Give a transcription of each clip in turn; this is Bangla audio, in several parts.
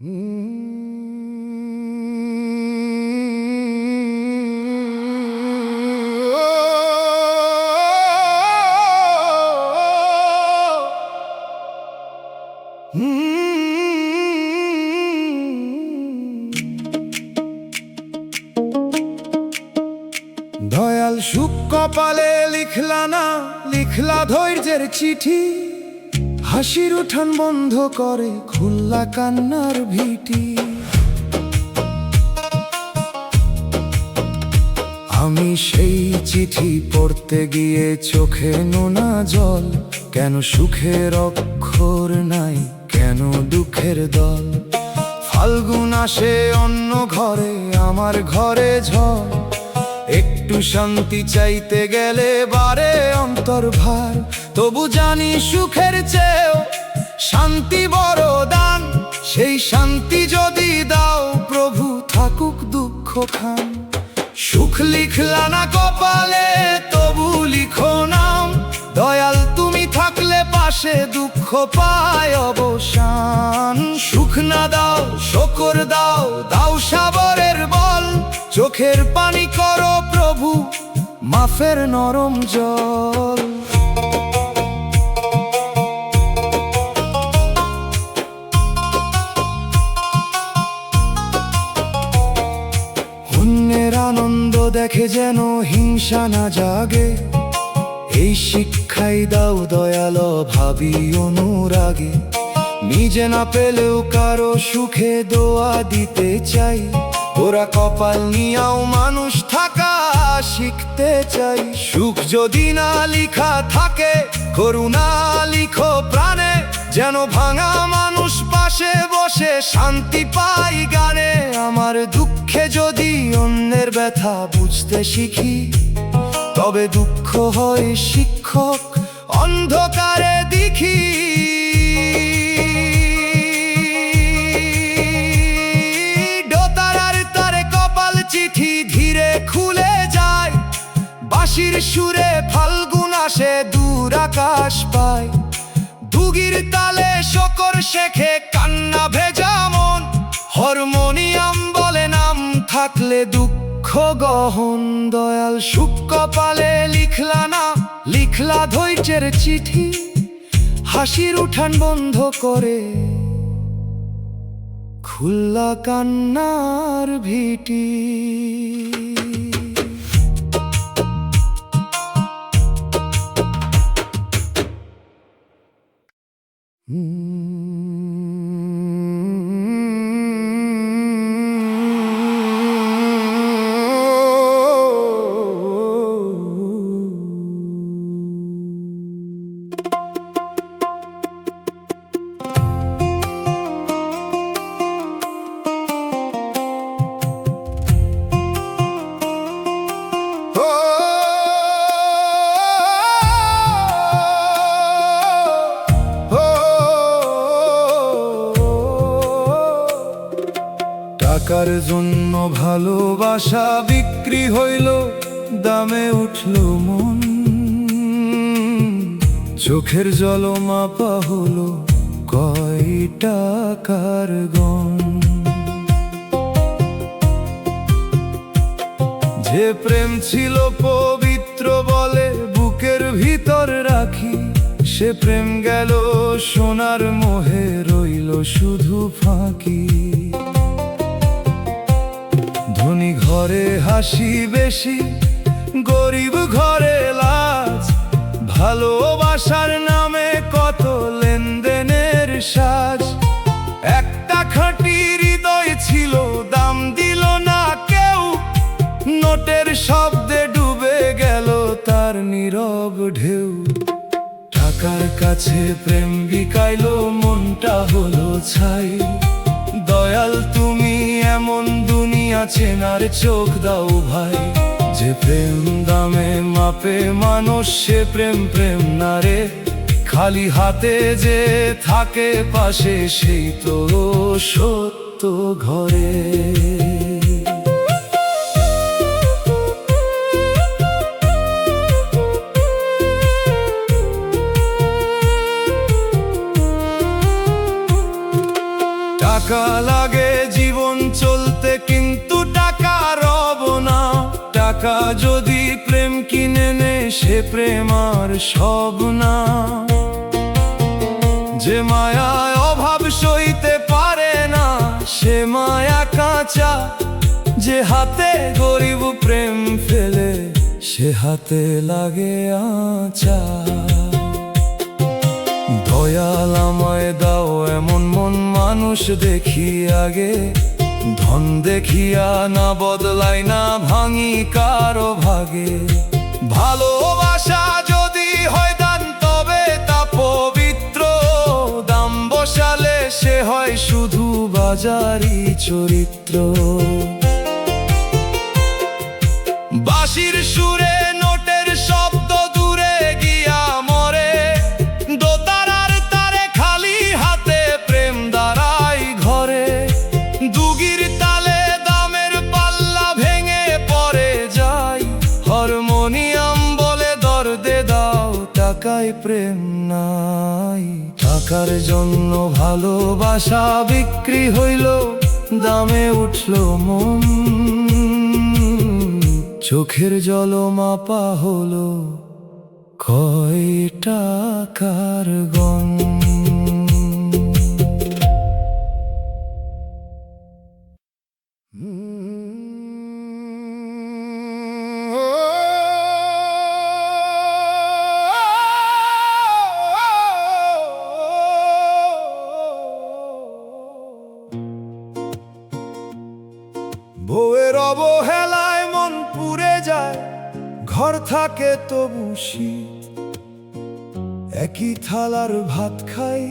দয়াল সুখ কপালে লিখলা না, লিখলা ধৈর্যের চিঠি। হাসির উঠান বন্ধ করে খুললা কান্নার ভিটি। আমি সেই চিঠি পড়তে গিয়ে চোখে নোনা জল। কেন সুখের অক্ষর নাই, কেন দুঃখের দল? ফাল্গুন আসে অন্য ঘরে, আমার ঘরে ঝড়। একটু শান্তি চাইতে গেলে বারে অন্তর ভার। তবু জানি সুখের চেয়েও শান্তি বড় দান। সেই শান্তি যদি দাও প্রভু, থাকুক দুঃখ খান। সুখ লিখলা না কপালে, তবু লিখো নাম। দয়াল তুমি থাকলে পাশে, দুঃখ পায় অবসান। সুখ না দাও শকর দাও, দাও সাবরের বল। চোখের পানি করো প্রভু, মাফের নরম জল। অন্যের আনন্দ দেখে যেন হিংসা না জাগে। এই শিক্ষাই দাও দয়াল, ভাবি অনুরাগে। নিজে না পেলেও কারো সুখে দোয়া দিতে চাই। ওরা কপাল নিয়াও মানুষ থাকা শিখতে চাই। সুখ যদি না লিখা থাকে, করুণা লিখো প্রাণে। যেন ভাঙা মানুষ পাশে বসে শান্তি পাই গানে। আমার দুঃখে যদি অন্যের ব্যথা বুঝতে শিখি, তবে দুঃখ হয় শিক্ষক, অন্ধকারে দেখি। দোতারার তারে কপাল চিঠি ধীরে খুলে যায়। বাঁশির সুরে ফাল্গুন আসে, দূর আকাশ পায়। দুগির তালে শকর শেখে কান্না ভেজা মন। হারমোনিয়াম বলে নাম থাকলে দুঃখ গহন। দয়াল সুখ কপালে লিখলা না, লিখলা ধৈর্যের চিঠি। হাসির উঠান বন্ধ করে খুললা কান্নার ভিটি। টাকার জন্য ভালোবাসা বিক্রি হইল, দামে উঠল মন। চোখের জল মাপা হলো কয় টাকার গন। যে প্রেম ছিল পবিত্র বলে বুকের ভিতর রাখি, সে প্রেম গেল সোনার মোহে, রইল শুধু ফাঁকি। ধনী ঘরে হাসি বেশি, গরিব ঘরে লাজ। ভালোবাসার নামে কত লেনদেনের সাজ। একটা খাঁটি হৃদয় ছিল, দাম দিল না কেউ। নোটের শব্দে ডুবে গেল তার নীরব ঢেউ। টাকার কাছে প্রেম বিকাইলো, মনটা হলো ছাই। দয়াল তুমি এমন দুনিয়া চেনার চোখ দাও ভাই। যে প্রেম দামে মাপে মানুষ, সে প্রেম প্রেম না রে। খালি হাতে যে থাকে পাশে, সেই তো সত্য ঘরে। টাকা লাগে জীবন চলতে, কিন্তু টাকা রব না। টাকা যদি প্রেম কিনে নে, সে প্রেম আর সব না। যে মায়ায় অভাব সইতে পারে না, সে মায়া কাঁচা। যে হাতে গরিব প্রেম ফেলে, সে হাতে লাগে আঁচা। দয়াল আমায় দাও এমন মন মানুষ দেখি আগে, ধন দেখিয়া না বদলাই না ভাঙি কারো ভাগে। ভালোবাসা যদি হয় দান, তবে তা পবিত্র। দাম বসালে সে হয় শুধু বাজারি চরিত্র। বাঁশির সুরে নোটের শব্দ দূরে গিয়া মরে, দোতারার তারে খালি হাতে প্রেম দাঁড়াই ঘরে। দুগির তালে দামের পাল্লা ভেঙে পড়ে যায়, হারমোনিয়াম বলে দর্দে দাও, টাকায় প্রেম নাই। টাকার জন্য ভালোবাসা বিক্রি হইল, দামে উঠল মন। চোখের জল মাপা হলো কয় টাকার গণ। বউয়ের অবহেলায় মন পুড়ে যায়, ঘর থাকে তবু শীত। একই থালার ভাত খাই,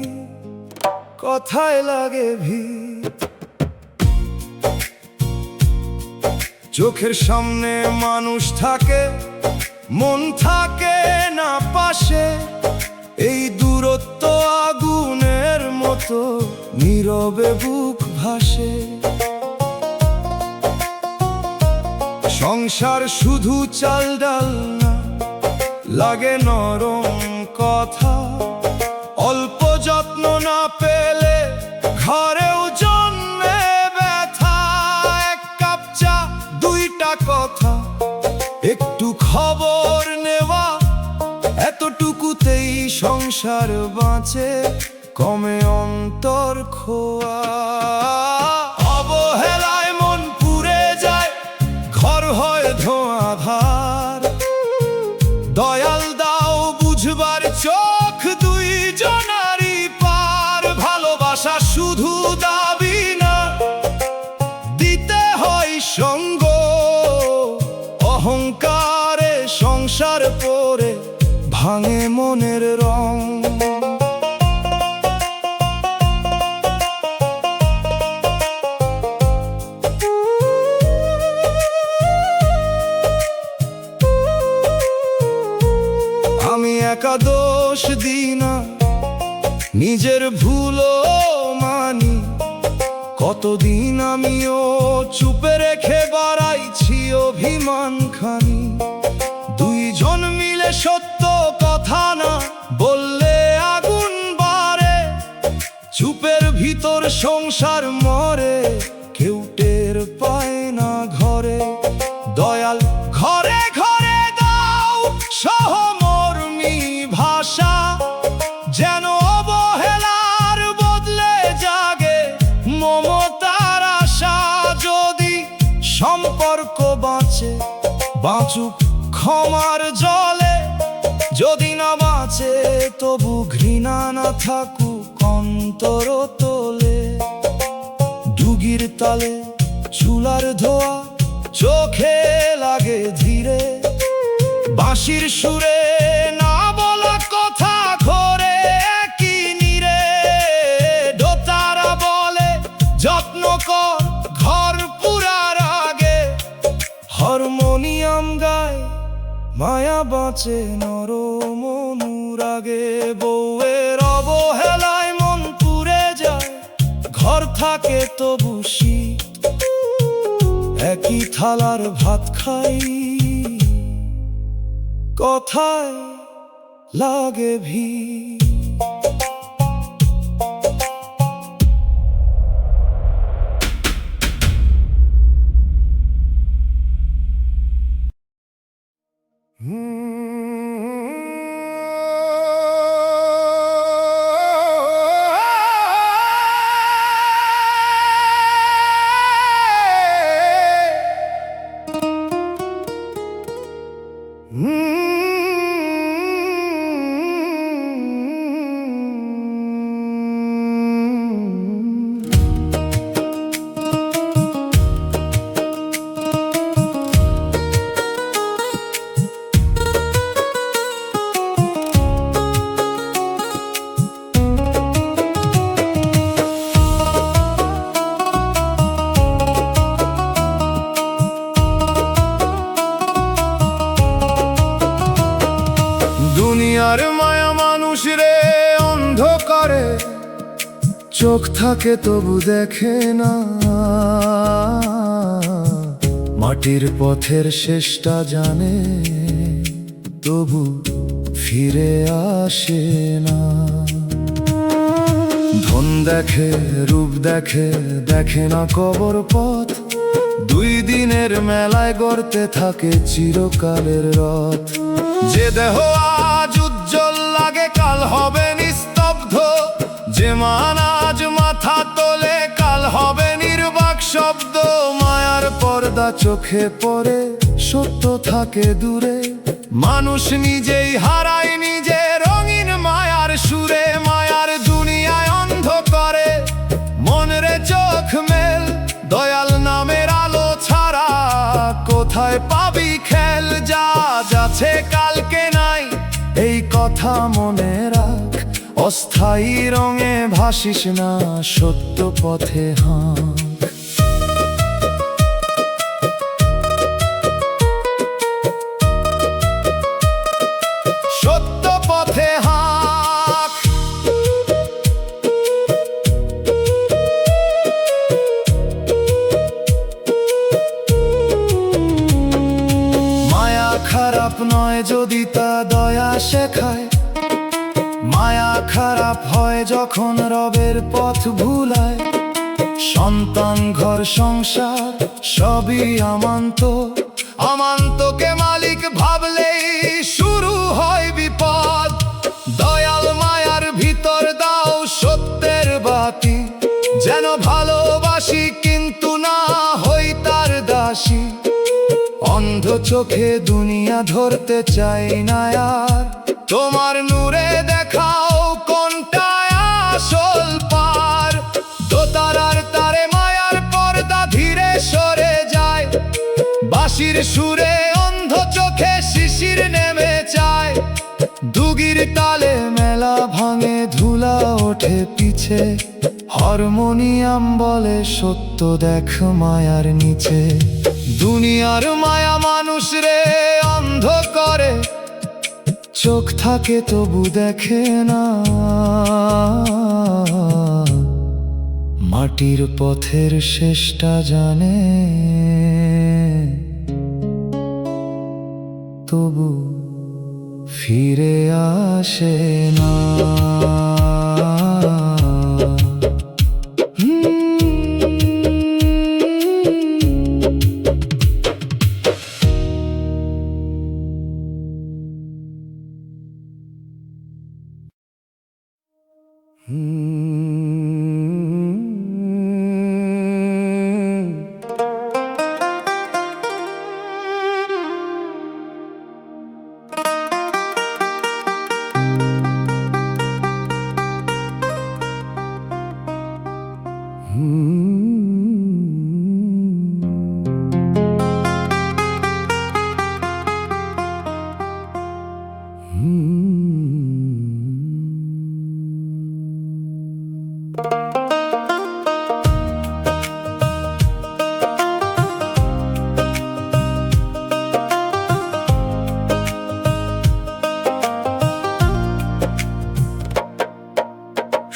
কথায় লাগে ভিত। চোখের সামনে মানুষ থাকে, মন থাকে না পাশে। এই দূরত্ব আগুনের মতো নীরবে বুক ভাসে। সংসার শুধু চাল ডাল না, লাগে নরম কথা। অল্প যত্ন না পেলে ঘরেও জন্মে ব্যথা। এক কাপ চা, দুইটা কথা, একটু খবর নেওয়া, এতটুকুতেই সংসার বাঁচে, কমে অন্তর খোয়া। অবহেলায় মন পুড়ে যায়, ঘর হয় ধোঁয়াধার। দয়াল দাও বুঝবার চোখ, দুই জনারি পার। ভালোবাসা শুধু দাবি না, দিতে হয় সঙ্গ। অহংকারে সংসার পরে ভাঙে মনের রং। আমি একা দোষ দিই না, নিজের ভুলও মানি। কতদিন আমিও চুপে রেখে বাড়াইছি অভিমান খানি। দুইজন মিলে সত্য কথা না বললে আগুন বাড়ে। চুপের ভিতর সংসার মরে, কেউ টের পায় না ঘরে। দয়াল ঘরে ঘরে দাও সহমর্মী ভাষা, যেন অবহেলার বদলে জাগে মমতার আশা। যদি সম্পর্ক বাঁচে, বাঁচুক ক্ষমার জলে। যদি না বাঁচে, তবু ঘৃণা না থাকুক অন্তর তোলে। ডুগির তালে চুলার ধোয়া, চোখে লাগে ধীরে। বাঁশির সুরে না বলা কথা ঘরে কি নিরে। দোতারা বলে যত্ন কর ঘর পুরার আগে। হারমোনিয়াম গায় মায়া বাঁচে নরম অনুরাগে। বউয়ের অবহেলায় মন পুড়ে যায়, ঘর থাকে তবু শীত। একই থালার ভাত খাই, কথায় লাগে ভিড়। চোখ থাকে তবু দেখে না, মাটির পথের শেষটা জানে তবু ফিরে আসে না। ধন দেখে, রূপ দেখে, দেখে না কবর পথ, দুই দিনের মেলায় গড়তে থাকে চিরকালের রথ। যে দেহ আজ উজ্জ্বল লাগে কাল হবে নিস্তব্ধ, যে মান আজ মাথা তোলে কাল হবে নির্বাক শব্দ। মায়ার পর্দা চোখে পড়ে, সত্য থাকে দূরে, মানুষ নিজেই হারায় নিজে রঙিন মায়ার সুরে। মায়ার দুনিয়ায় অন্ধ করে মনরে চোখ মেল, দয়াল নামের আলো ছাড়া কোথায় পাবি খেল। যা যাচ্ছে কালকে নাই এই কথা মনে রাখ, অস্থায়ী রঙে ভাসিস না, সত্য পথে হাঁক। সত্য পথে হাঁক। মায়া খারাপ নয় যদি তা দয়া শেখায়, মায়া খারাপ হয় যখন রবের পথ ভুলায়। সন্তান ঘর সংসার সবই আমান্ত, আমান্তকে মালিক ভাবলেই শুরু হয় বিপদ। দয়াল মায়ার ভিতর দাও সত্যের বাতি, যেন ভালোবাসি কিন্তু না হই তার দাসী। অন্ধ চোখে দুনিয়া ধরতে চাই না আর, তোমার নূরে দেখাও কোনটা আসল পার। দোতারার তারে মায়ার পর্দা ধীরে সরে যায়, বাঁশির সুরে অন্ধ চোখে শিশির নেমে যায়। দুগির তালে মেলা ভাঙে ধুলা ওঠে পিছে, হারমোনিয়াম বলে সত্য দেখ মায়ার নিচে। দুনিয়ার মায়া মানুষ রে অন্ধ করে, চোখ থাকে তবু দেখে না, মাটির পথের শেষটা জানে তবু ফিরে আসে না।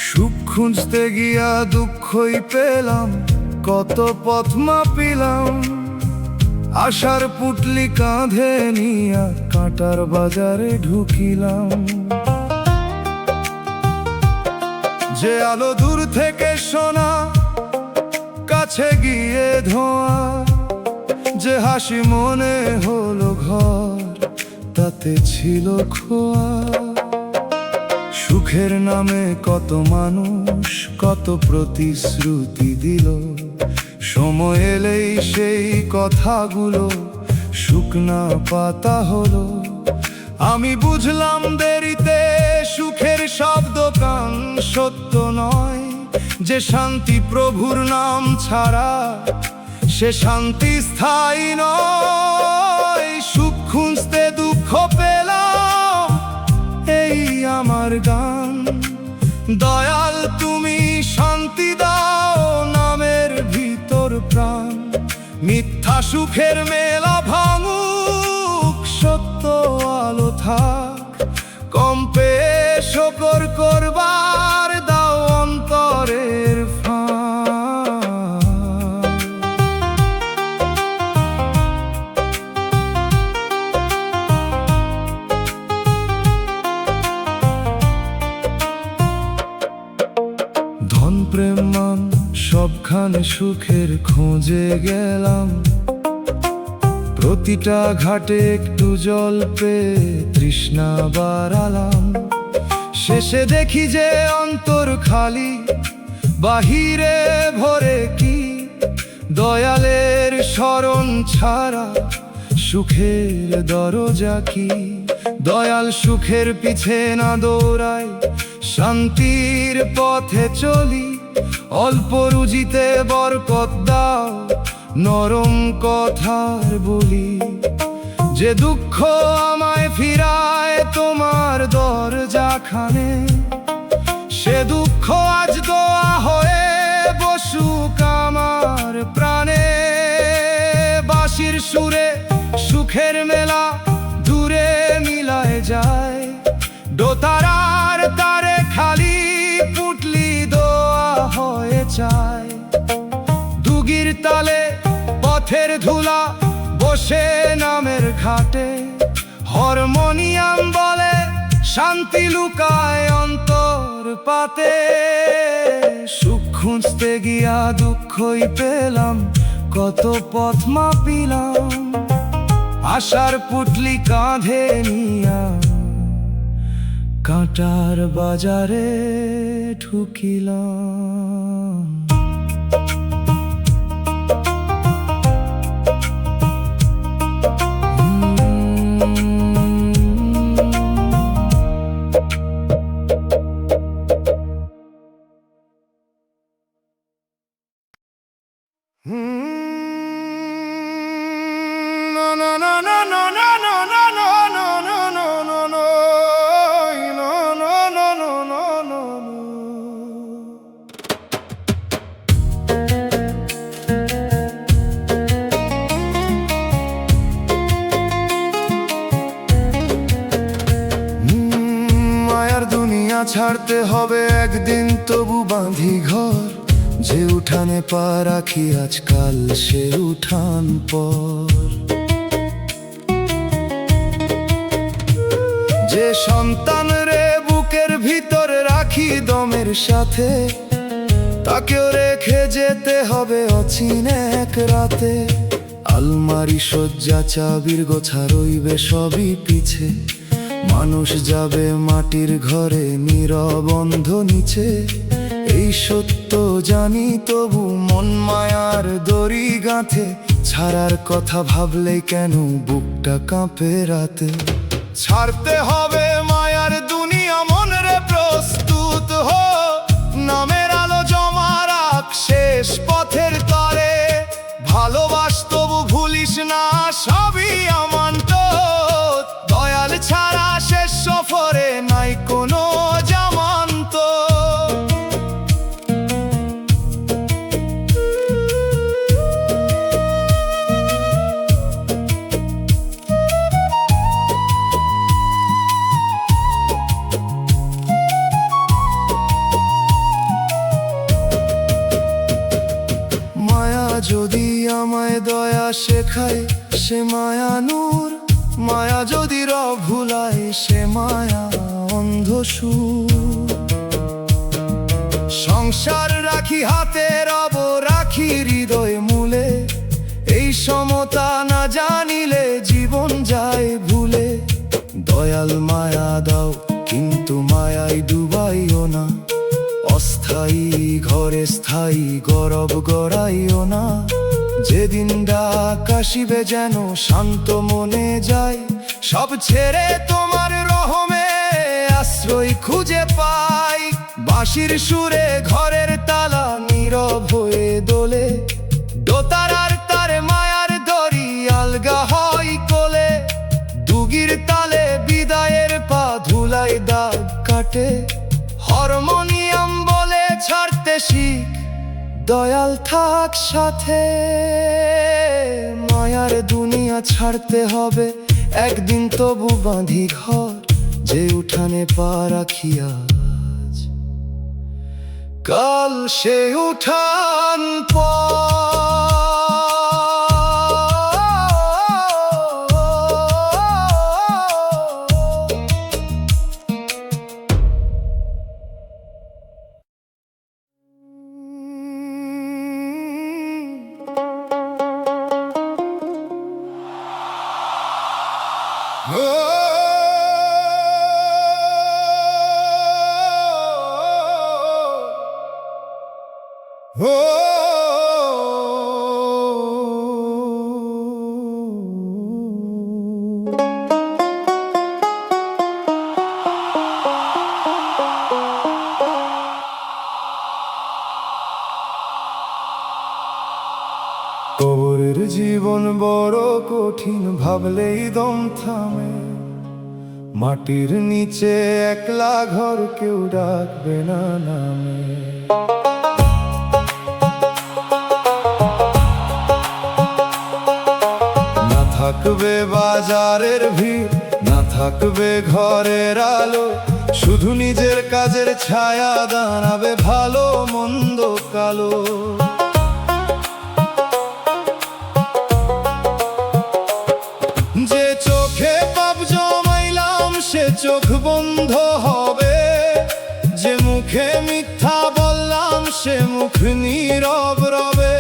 সুখ খুঁজতে গিয়া দুঃখই পেলাম, কত পথ মাপিলাম। আশার পুটলি কাঁধে নিয়া কাঁটার বাজারে ঢুকিলাম। যে আলো দূর থেকে শোনা, কাছে গিয়ে ধোঁয়া। যে হাসি মনে হলো ঘর, তাতে ছিল খোয়া। সুখের নামে কত মানুষ কত প্রতিশ্রুতি দিল, সময় এলেই সেই কথাগুলো শুকনা পাতা হলো। আমি বুঝলাম দেরিতে সুখের শব্দ কান সত্য নয়, যে শান্তি প্রভুর নাম ছাড়া সে শান্তি স্থায়ী নয়। সুখ খুঁজতে দুঃখ পেলাম, এই আমার গান। দয়াল তুমি শান্তি দাও নামের ভিতর প্রাণ। মিথ্যা সুখের মেলা ভাঙুক, সত্য আলো থাক। কম্পে শকর করবার দাও অন্তরে সবখানে সুখের খোঁজে গেলাম, প্রতিটা ঘাটে একটু জল পেয়ে তৃষ্ণা বাড়ালাম। শেষে দেখি যে অন্তর খালি, বাহিরে ভরে কি দয়ালের শরণ ছাড়া সুখের দরজা কি। দয়াল সুখের পিছে না দৌড়াই, শান্তির পথে চলি। অল্প রুজিতে বরকত দাও, নরম কথার বলি। যে দুঃখ আমায় ফিরায় তোমার দরজাখানে, সে দুঃখ আজ দোয়া হয়ে বসুক আমার প্রাণে। বাঁশির সুরে সুখের মেলা দূরে মিলায় যায়, দোতারার তারে খালি পুটলি দোয়া হয়ে যায়। দুগির তালে পথের ধুলা বসে নামের ঘাটে, হারমোনিয়াম বলে শান্তি লুকায় অন্তর পাতে। সুখ খুঁজতে গিয়া দুঃখই পেলাম, কত পথ মাপিলাম। আশার পুটলি কাঁধে নিয়া কাঁটার বাজারে ঢুকিলাম। মায়ার দুনিয়া ছাড়তে হবে একদিন, তবু বাঁধি ঘর। যে উঠানে পা রাখি আজকাল সে উঠান পর। যে সন্তান রে বুকের ভিতরে রাখি দমের সাথে, তাকেও রেখে যেতে হবে অচিন এক রাতে। আলমারি সজ্জা চাবির গোছা রইবে সবই পিছে, মানুষ যাবে মাটির ঘরে নীরব অন্ধ নিচে। এই সত্য জানি তবু মন মায়ার দড়ি গাঁথে, ছাড়ার কথা ভাবলেই কেন বুকটা কাঁপে রাতে। ছাড়তে হবে মায়ার দুনিয়া, মন রে প্রস্তুত হো। নামের আলো জমা রাখ শেষ পথের তরে, ভালোবাস তবু ভুলিস না সবই আমানত। দয়াল ছাড়া শেষ সফরে নাই কোনো জামানত। মায়া যদি আমায় দয়া শেখায় সে মায়া নূর, মায়া যদি রব ভুলায় সে মায়া অন্ধ সুর। সংসার রাখি হাতে রব রাখি হৃদয় মূলে, এই সমতা না জানিলে জীবন যায় ভুলে। দয়াল মায়া দাও কিন্তু মায়ায় ডুবাইও না, অস্থায়ী ঘরে স্থায়ী গরব গড়াইও না। যেদিন ডাক আসিবে যেন শান্ত মনে যায়, সব ছেড়ে তোমার রহমে আশ্রয় খুঁজে পাই। বাঁশির সুরে ঘরের তালা নীরব হয়ে দোলে, দোতারার তারে মায়ার দড়ি আলগা হয় কোলে। দুগির তালে বিদায়ের পা ধুলাই দাগ কাটে, হারমোনিয়াম বলে ছাড়তে শিখ দয়াল থাক সাথে। মায়ার দুনিয়া ছাড়তে হবে একদিন, তবু বাঁধি ঘর। যে উঠানে পা রাখি আজ, কাল সে উঠান পর। কবরের জীবন বড় কঠিন, ভাবলেই দম থামে। মাটির নিচে একলা ঘর, কেউ ডাকবে না নামে। না থাকবে বাজারের ভিড়, না থাকবে ঘরের আলো, শুধু নিজের কাজের ছায়া দাঁড়াবে ভালো মন্দ কালো। যে চোখে পাপ জমাইলাম সে চোখ বন্ধ হবে, যে মুখে মিথ্যা বললাম সে মুখ নীরব রবে।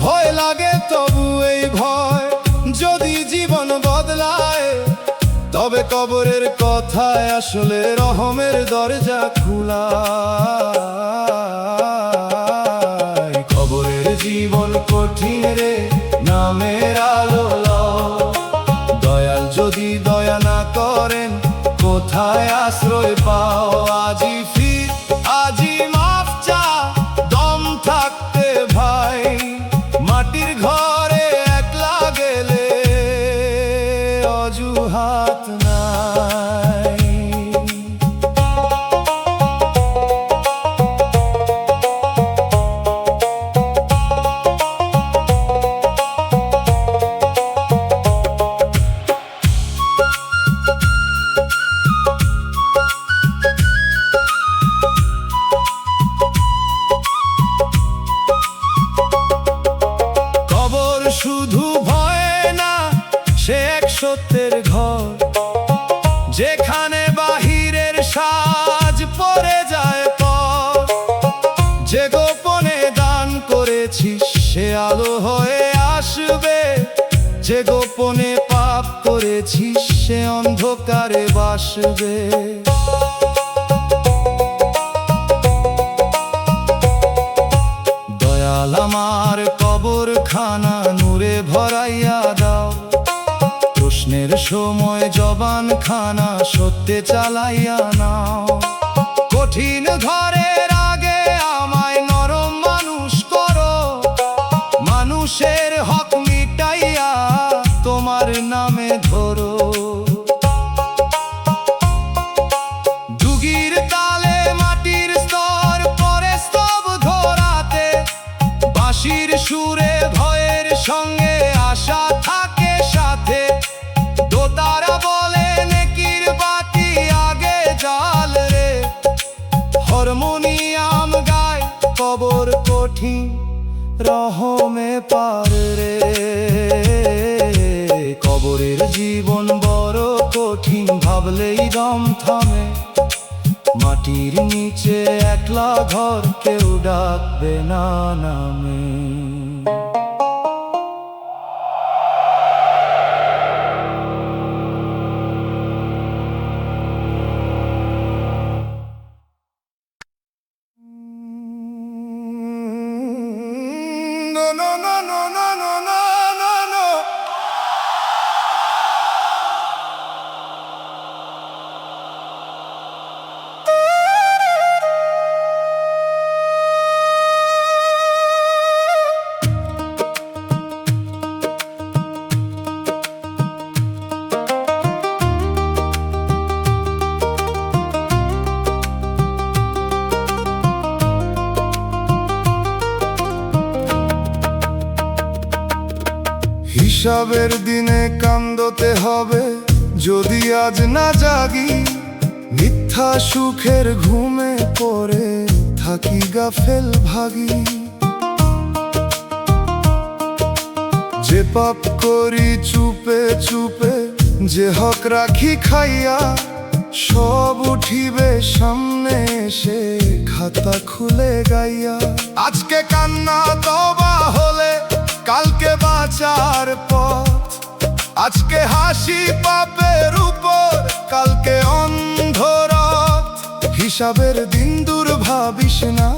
ভয় লাগে তবু এই ভয়, যদি জীবন বদলায় তবে কবরের কথায় আসলে রহমের দরজা খোলা। কবরের জীবন কঠিন রে, নামের আলো লও। দয়াল যদি দয়া না করেন কোথায় আশ্রয় পাও? আজি ফির, আজি মাফ চা, দম থাকতে ভাই। মাটির ঘরে একলা গেলে অজুহাত নাই। শুধু ভয় না, সে এক সত্যের ঘর, যেখানে বাহিরের সাজ পড়ে যায় পর। যে গোপনে দান করেছিস সে আলো হয়ে আসবে, যে গোপনে পাপ করেছিস সে অন্ধকারে বাসবে। দয়াল আমার কবরখানা নূরে ভরাইয়া দাও, প্রশ্নের সময় জবান খানা সত্যে চালাইয়া নাও। কঠিন ঘরের আগে আমায় নরম মানুষ করো, মানুষের হক মিটাইয়া তোমার নামে ধরো। যুগীর তালে মাটির স্তর পরে স্তব্ধ রাতে, বাঁশির সুরে ভয়ের সঙ্গে আশা থাকে সাথে। দোতারা বলে নেকির বাতি আগে জাল রে, হারমোনিয়াম গায় কবর কঠিন রহমে পার রে। কবরের জীবন বড় কঠিন, ভাবলেই দম থামে। মাটির নিচে একলা ঘর, কেউ ডাকবে না নামে। No, no, no, no, no, no, no, no, no. হিসাবের দিনে কান্দতে হবে যদি আজ না জাগি, মিথ্যা সুখের ঘুমে পড়ে থাকি গাফেল ভাগি। যে পাপ করি চুপে চুপে, যে হক রাখি খাইয়া, সব উঠিবে সামনে এসে খাতা খুলে গাইয়া। আজকে কান্না তবা হলে কালকে বাঁচার পথ, আজকে হাসি পাপের উপর কালকে অন্ধরাত। হিসাবের দিন দূর ভাবিস না,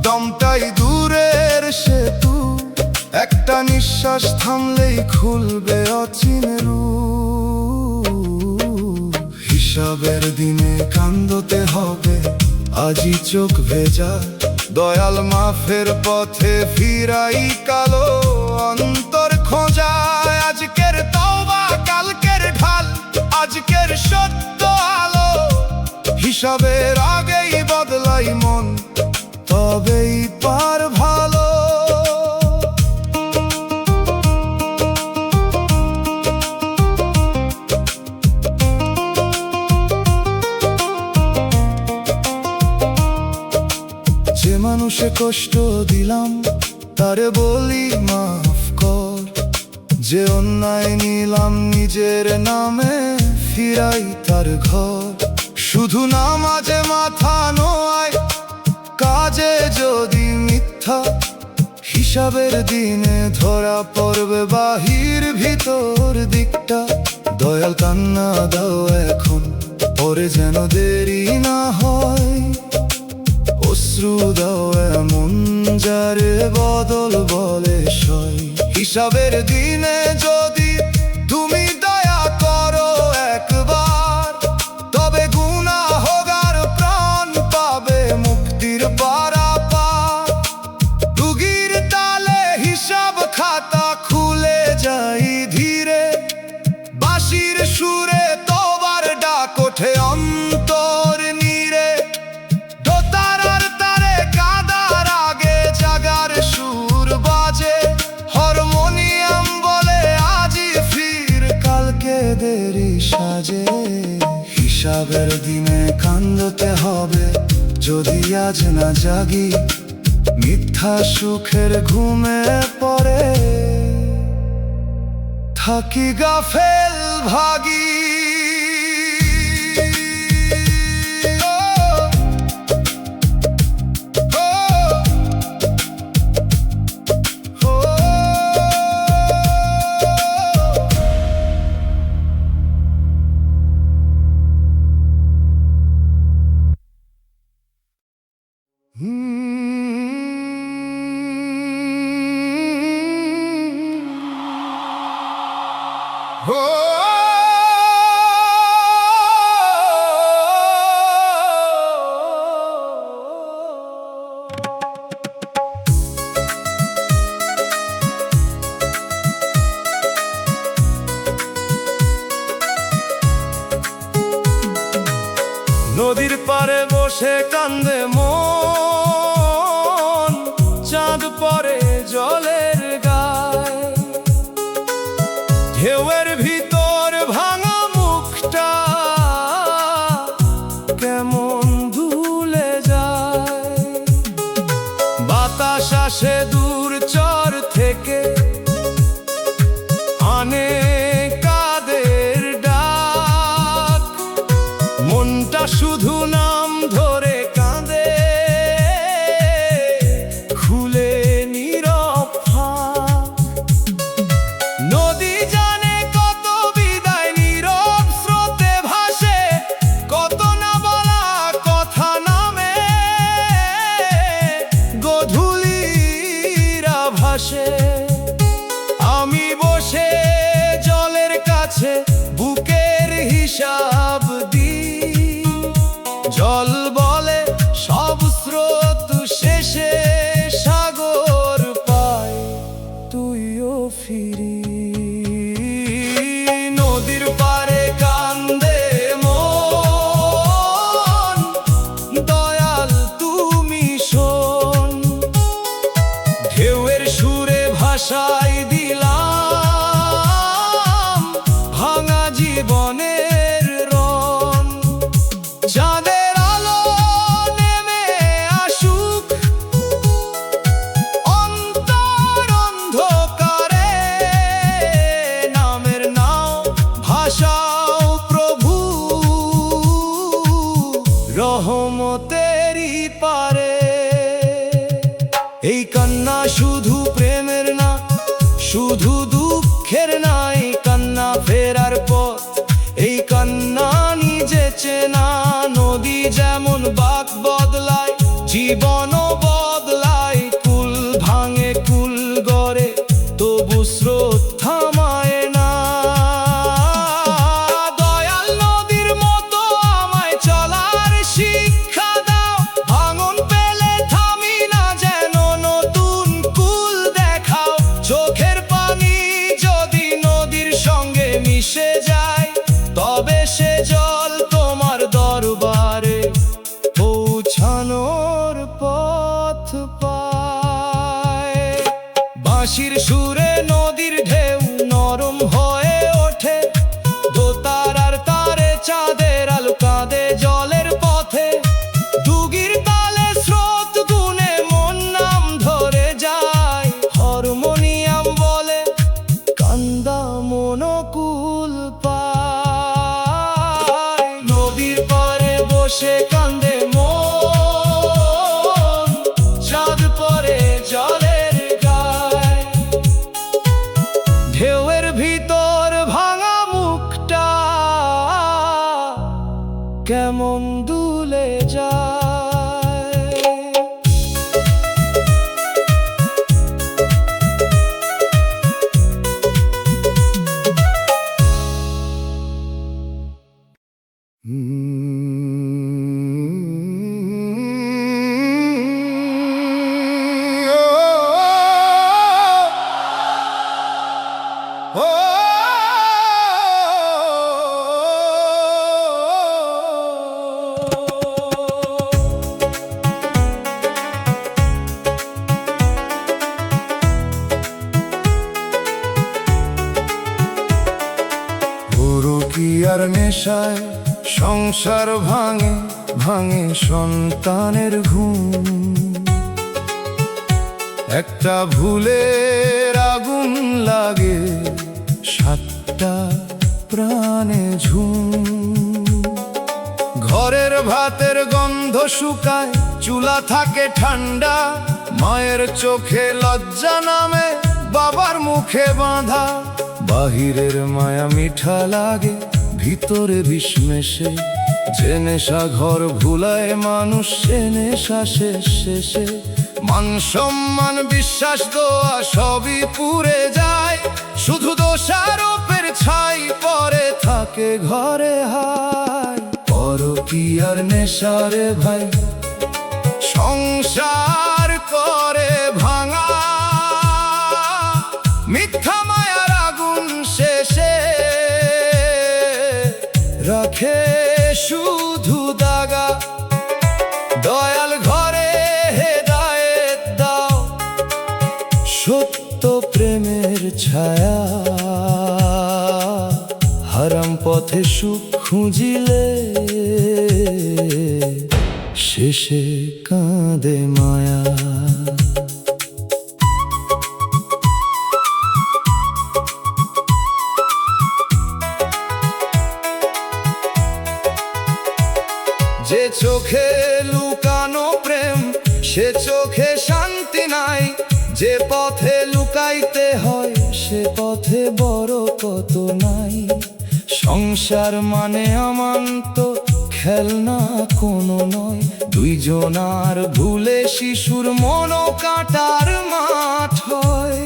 দমটাই দূরের সেতু, একটা নিঃশ্বাস থামলেই খুলবে অচিন রূপ। হিসাবের দিনে কান্দতে হবে, আজই চোখ ভেজা, দয়াল মাফের পথে ফিরাই কালো অন্তর খোঁজা। আজকের তওবা কালকের ঢাল, আজকের সত্য আলো, হিসাবের আগেই বদলাই মন, তবেই পার ভালো। যে মানুষে কষ্ট দিলাম তারে বলি মাফ কর, যে অন্যায় নিলাম নিজের নামে ফিরাই তার ঘর। শুধু নামাজে মাথা নোয়ায়, কাজে যদি মিথ্যা, হিসাবের দিনে ধরা পড়বে বাহির ভিতর দিকটা। দয়াল কান্না দাও এখন, পরে যেন দেরি না হয়, অশ্রু দাও এমন যারে বদল বলে সয়। হিসাবের দিনে যদি তুমি দয়া করো একবার, তবে গুনাহগার প্রাণ পাবে মুক্তির পারাপার। রুগীর তালে হিসাব খাতা খুলে যাই ধীরে, বাঁশির সুরে তওবার ডাক ওঠে অন্তর নীরে। দোতারার তারে কাদার আগে জাগার সুর বাজে, হারমোনিয়াম বলে আজই ফির কালকে দেরি সাজে। হিসাবের দিনে কান্দতে হবে, যদি আজ না জাগি, মিথ্যা সুখের ঘুমে পড়ে থাকি গাফেল ভাগী। নদীর পারে বসে কান্দে মন, চাঁদ পরে জলের গায়, ঢেউয়ের ভিতর ভাঙা মুখটা কেমন ধুলে যায়। বাতাস আসে দূর চর থেকে, আনে কাদের ডাক, মনটা শুধু নাম ধরে কাঁদে, খুলে নীরব ফাঁক। নদী জানে কত বিদায় নীরব স্রোতে ভাসে, কত না বলা কথা নামে গধূলিরা ভাসে। আমি বসে জলের কাছে বুকের হিসাব দিই, জল বলে সব স্রোত শেষে সাগর পায়, তুইও ফিরি। নদীর পারে কান্দে মন, দয়াল তুমি শোন, ঢেউয়ের সুরে ভাষাই দিলাম ভাঙা জীবনের রণ। চাঁদের আলো নেমে আসুক অন্তর অন্ধকারে, নামের নাও ভাষাও প্রভু রহমতেরই পারে। এই কান্না শুধু প্রেমের না, শুধু দুঃখের না, এই কান্না ফেরার পথ, এই কান্না নিজে চেনা। নদী যেমন বাঁক বদলায়, জীবনও বদলায়। বাঁশির সুরে নদীর ঢেউ নরম হয়ে ওঠে, দোতারার তারে চাঁদের আলো কাঁদে জলের পথে। দুগির তালে স্রোত গুনে মন নাম ধরে যায়, হারমোনিয়াম বলে কান্দা মনকুল পায়। নদীর পারে বসে কান্দে মন, চাঁদ পরে জলের গায়। ঢেউয়ের ভিতর ভাঙা মুখটা কেমন দুলে যায়। আর নেশায় সংসার ভাঙে ভাঙে সন্তানের ঘুম। একটা ভুলের আগুন লাগে সাতটা প্রাণে ঝুম। ঘরের ভাতের গন্ধ শুকায়, চুলা থাকে ঠান্ডা, মায়ের চোখে লজ্জা নামে, বাবার মুখে বাঁধা। বাহিরের মায়া মিঠা লাগে, ভিতরে বিষ মেশে। যে নেশা ঘর ভুলায় মানুষ, সে নেশা শেষ শেষে। মান সম্মান বিশ্বাস দোয়া সবই পুড়ে যায়, শুধু দোষারোপের ছাই পরে থাকে ঘরে হায়। পরকীয়ার নেশারে ভাই সংসার করে ভাঙা, মিথ্যা মায়ার আগুন শেষে রাখে শুধু দাগা। দয়াল ঘরে হেদায়েত দাও, সত্য প্রেমের ছায়া। হারাম পথে সুখ খুঁজিলে শেষে কাঁদে মায়া। যে চোখে লুকানো প্রেম, সে চোখে শান্তি নাই। যে পথে লুকাইতে হয়, সে পথে বরকত নাই। সংসার মানে আমান্ত খেলনা কোনো নয়, দুইজনার ভুলে শিশুর মন কাটার মাঠ হয়।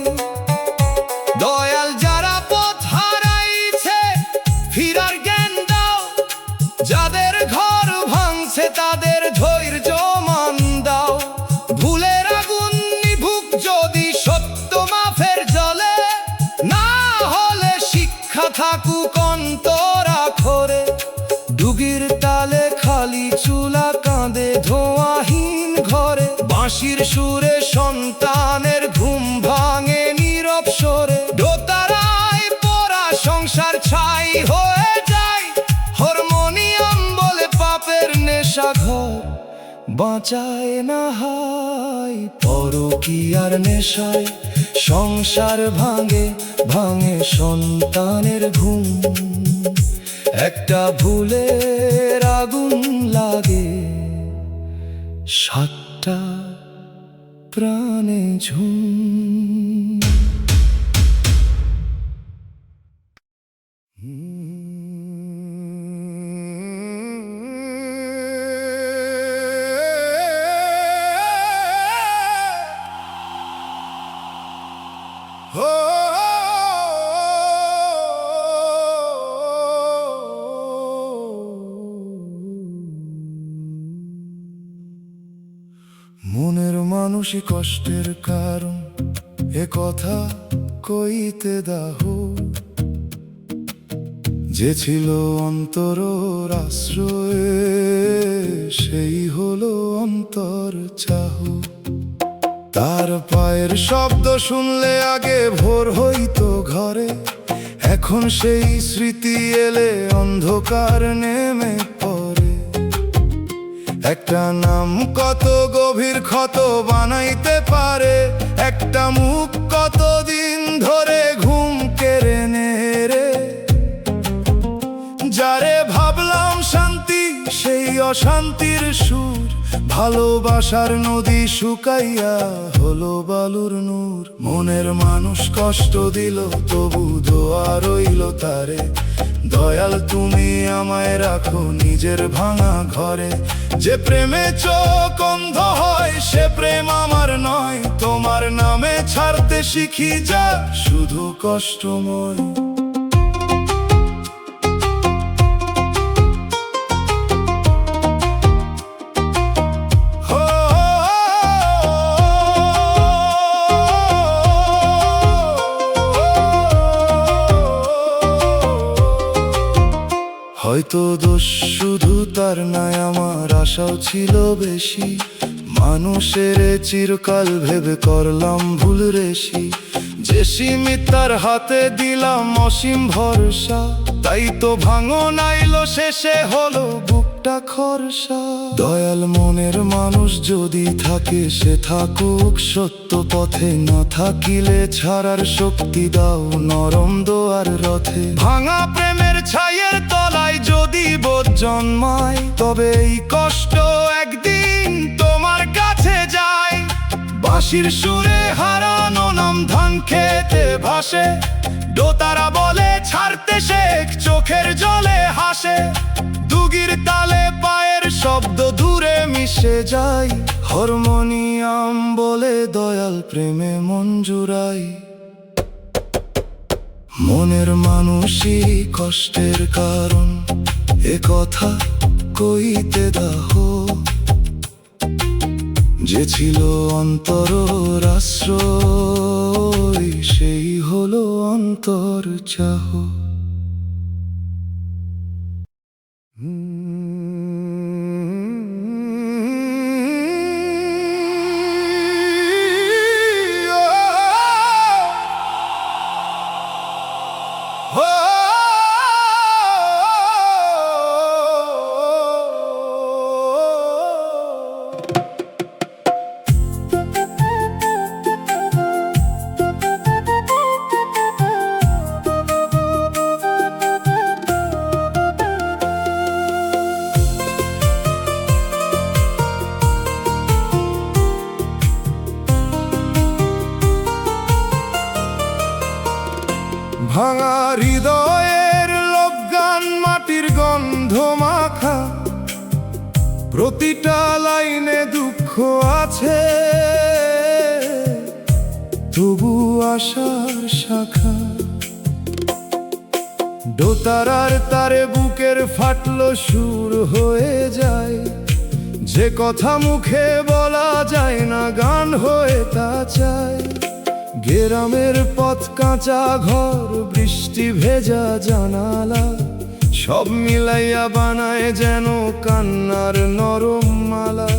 দয়াল যারা পথ হারাইছে ফিরার জ্ঞান দাও, যাদের ঘর ভাঙছে তাদের ধৈর্য মান দাও। ভুলের আগুন নিভুক যদি সত্য মাফের জলে, না হলে শিক্ষা থাকুক অন্তরাখরে। ডুগির তালে খালি চুলা কাঁদে ধোঁয়াহীন ঘরে, বাঁশির সুরে সন্তানের ঘুম ভাঙে নীরব স্বরে। দোতারায় পোড়া সংসার ছাই হয়ে যায়, হারমোনিয়াম বলে পাপের নেশা ঘর বাঁচায় না হায়। পরকীয়ার নেশায় সংসার ভাঙে ভাঙে সন্তানের ঘুম। একটা ভুলের আগুন লাগে সাতটা প্রাণে ঝুম। মনের মানুষই কষ্টের কারণ, এ কথা কইতে দাহ। যে ছিল অন্তর আশ্রয়ে, সেই হলো অন্তর চাহ। তার পায়ের শব্দ শুনলে আগে ভোর হইতো ঘরে, এখন সেই স্মৃতি এলে অন্ধকার নেমে পড়ে। একটা নাম কত গভীর ক্ষত বানাইতে পারে, একটা মুখ কতদিন ধরে ঘুম কেড়ে নেরে। যারে ভাবলাম শান্তি সেই অশান্তির সুর, ভালোবাসার নদী শুকাইয়া হলো বালুর নূর। মনের মানুষ কষ্ট দিল তবু দোয়া রইল তারে, দয়াল তুমি আমায় রাখো নিজের ভাঙা ঘরে। যে প্রেমে চোখ অন্ধ হয় সে প্রেম আমার নয়, তোমার নামে ছাড়তে শিখি যা শুধু কষ্টময়। হয়তো দোষ শুধু তার নয়, আমার আশাও ছিল বেশি। মানুষের চিরকাল ভেবে করলাম ভুল রেশি, যে সীমিত তার হাতে দিলাম অসীম ভরসা। তাই তো ভাঙন আইলো শেষে হলো বুকটা খরসা। দয়াল মনের মানুষ যদি থাকে সে থাকুক সত্য পথে, না থাকিলে ছাড়ার শক্তি দাও নরম দোয়ার রথে। ভাঙা প্রেমের ছাইয়ের তলায় যদি বোধ জন্মায়, তবে এই কষ্ট একদিন তোমার কাছে যায়। বাঁশির সুরে হারানো নাম ধান খেতে ভাসে, দোতারা বলে ছাড়তে শেখ চোখের জলে হাসে। দুগির তালে পায়ের শব্দ দূরে মিশে যায়, হারমোনিয়াম বলে দয়াল প্রেমে মন জুড়াই। মনের মানুষই কষ্টের কারণ, এ কথা কইতে দাহ। যে ছিল অন্তর আশ্রয় সেই হলো অন্তর চাহ। ভাঙা হৃদয়ের লোকগান মাটির গন্ধ মাখা, প্রতিটা লাইনে দুঃখ আছে তবু আশার শাখা। দোতারার তারে বুকের ফাটলো সুর হয়ে যায়, যে কথা মুখে বলা যায় না গান হয়ে তা চায়। গ্রামের পথ কাঁচা ঘর বৃষ্টি ভেজা জানালা, সব মিলাইয়া বানায় যেন কান্নার নরম মালা।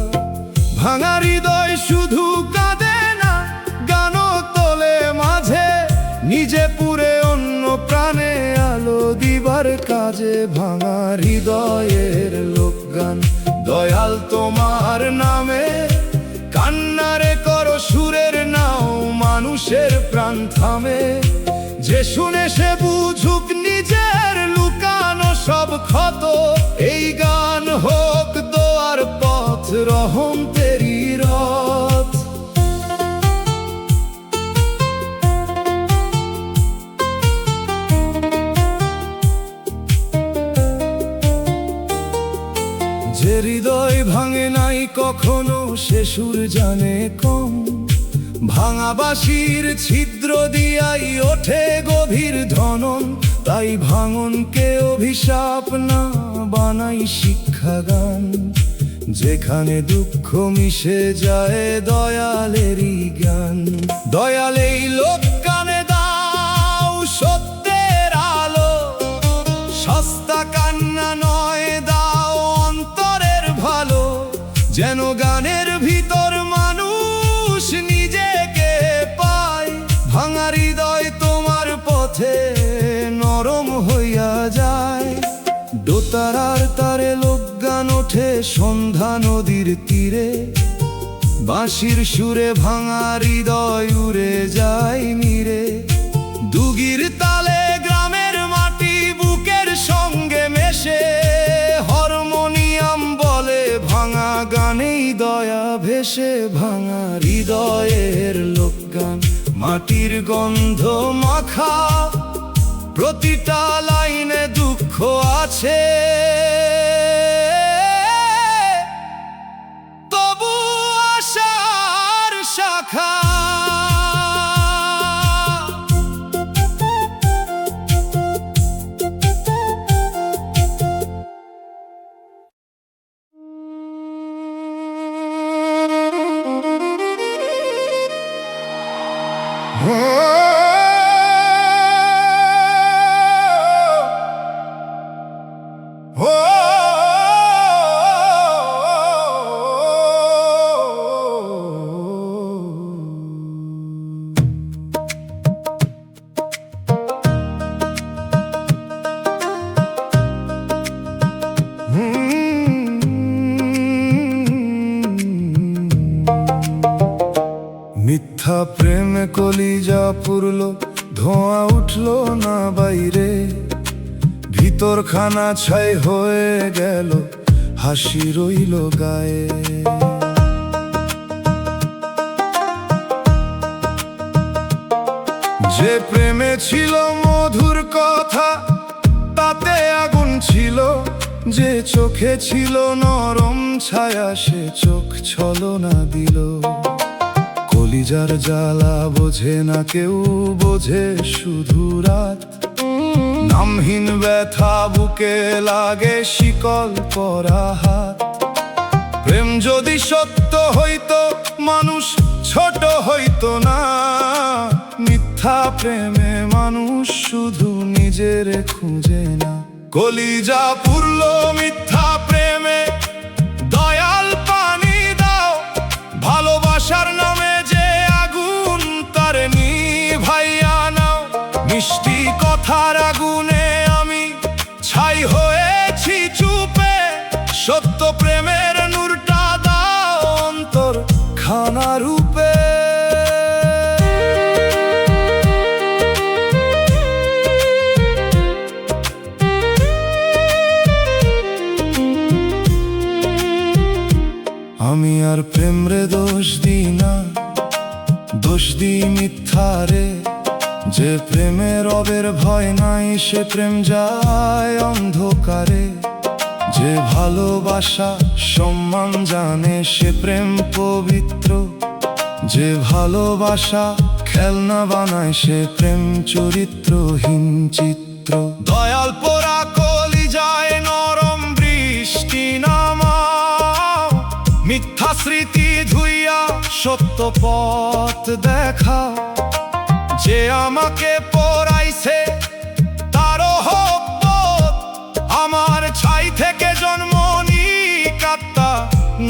ভাঙা হৃদয় শুধু কাঁদে না, গানও তোলে মাঝে, নিজে পুরে অন্য প্রাণে আলো দিবার কাজে। ভাঙা হৃদয়ের লোকগান দয়াল তোমার নামে, কান্নারে করো সুরের নাও মানুষের প্রাণ থামে। যে শুনে সে বুঝুক নিজের লুকানো সব ক্ষত, এই গান হোক দোয়ার পথ রহম তেরি রথ। যে হৃদয় ভাঙে নাই কখনো সে সুর জানে কম, ভাঙা বাঁশির ছিদ্র দিয়াই ওঠে গভীর ধনন। তাই ভাঙনকে অভিশাপ না বানাই শিক্ষা গান, যেখানে দুঃখ মিশে যায় দয়ালেরই জ্ঞান। দয়াল এই লোক গানে দাও সত্যের আলো, সস্তা কান্না নয় দাও অন্তরের ভালো। যেন গানের ভিতর মানুষ নিজে সন্ধ্যা নদীর তীরে, বাঁশির সুরে ভাঙা হৃদয় উড়ে যায় নীরে। দুগির তালে গ্রামের মাটি বুকের সঙ্গে মেশে, হারমোনিয়াম বলে ভাঙা গানেই দয়া ভেসে। ভাঙা হৃদয়ের লোকগান, মাটির গন্ধ মাখা, প্রতিটা লাইনে দুঃখ আছে, তবু আশার শাখা। মিথ্যা প্রেমে কলিজা পুরলো, ধোঁয়া উঠলো না বাইরে, ভিতর খানা ছাই হয়ে গেল, হাসি রইল গায়ে। যে প্রেমে ছিল মধুর কথা, তাতে আগুন ছিল, যে চোখে ছিল নরম ছায়া, সে চোখ ছলনা দিল। কলিজার জ্বালা বোঝে না কেউ, বোঝে শুধু রাত। নামহীন ব্যথা বুকে লাগে, শিকল পরা হাত। প্রেম যদি সত্য হইতো, মানুষ ছোট হইতো না। মিথ্যা প্রেমে মানুষ শুধু নিজের খুঁজে না। কলিজা পুরলো মিথ্যা প্রেমে, দয়াল পানি দাও। ভালোবাসার নামে যে আগুন, তার নিভাইয়া নাও। মিষ্টি কথার আগুনে আমি ছাই হয়েছি চুপে, সত্য প্রেমের নূরটা দাও অন্তর খানা রূপে। আমি আর প্রেমরে দোষ দিই না, দোষ দিই মিথ্যারে। যে প্রেমের রবের ভয় নাই, সে প্রেম যায় অন্ধকারে। যে ভালোবাসা সম্মান জানে, সে প্রেম পবিত্র। যে ভালোবাসা খেলনা বানায়, সে প্রেম চরিত্রহীন চিত্র। দয়াল পোড়া কলিজায় নরম বৃষ্টি নামাও। মিথ্যা স্মৃতি ধুইয়া সত্য পথ দেখা। যে আমাকে পড়াইছে তারও হোক পথ, আমার ছাই থেকে জন্ম নিক আত্মা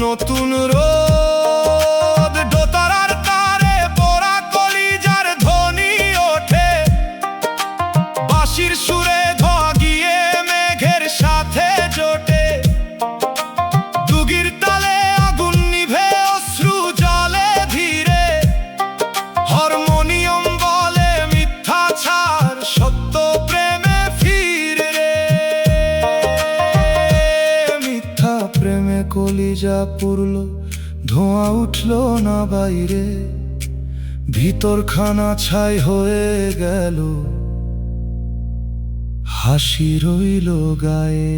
নতুন রোদ। দোতারার তারে পোড়া কলিজার ধ্বনি ওঠে, বাঁশির সুরে ধোঁয়া গিয়ে মেঘের সাথে জোটে। দুগির তালে আগুন নিভে অশ্রু জলে ধীরে। হারমোনিয়াম বলে মিথ্যা ছাড়, সত্য প্রেমে ফিরে। মিথ্যা প্রেমে কলিজা পুরলো, ধোঁয়া উঠলো না বাইরে, ভিতর খানা ছাই হয়ে গেল, হাসি রইল গায়ে।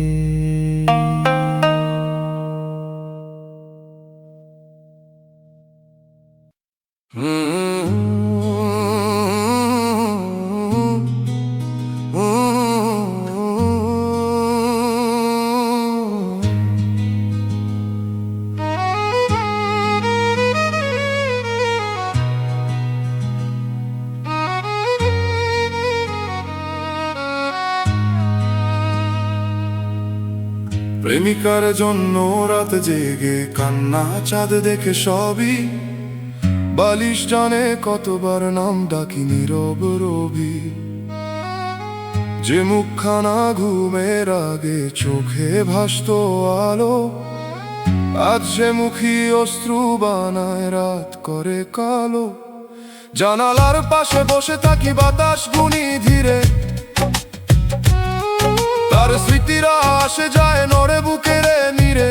প্রেমিকার জন্য রাত জেগে কান্না, চাঁদ দেখে সবই। বালিশ জানে কতবার নাম ডাকি নীরব রবি। যে মুখখানা ঘুমের আগে চোখে ভাসত আলো, আজ সে মুখী অশ্রু বানায় রাত করে কালো। জানালার পাশে বসে থাকি বাতাস গুনি ধীরে, তার স্মৃতিরা আসে যায় নড়ে বুকের নীড়ে।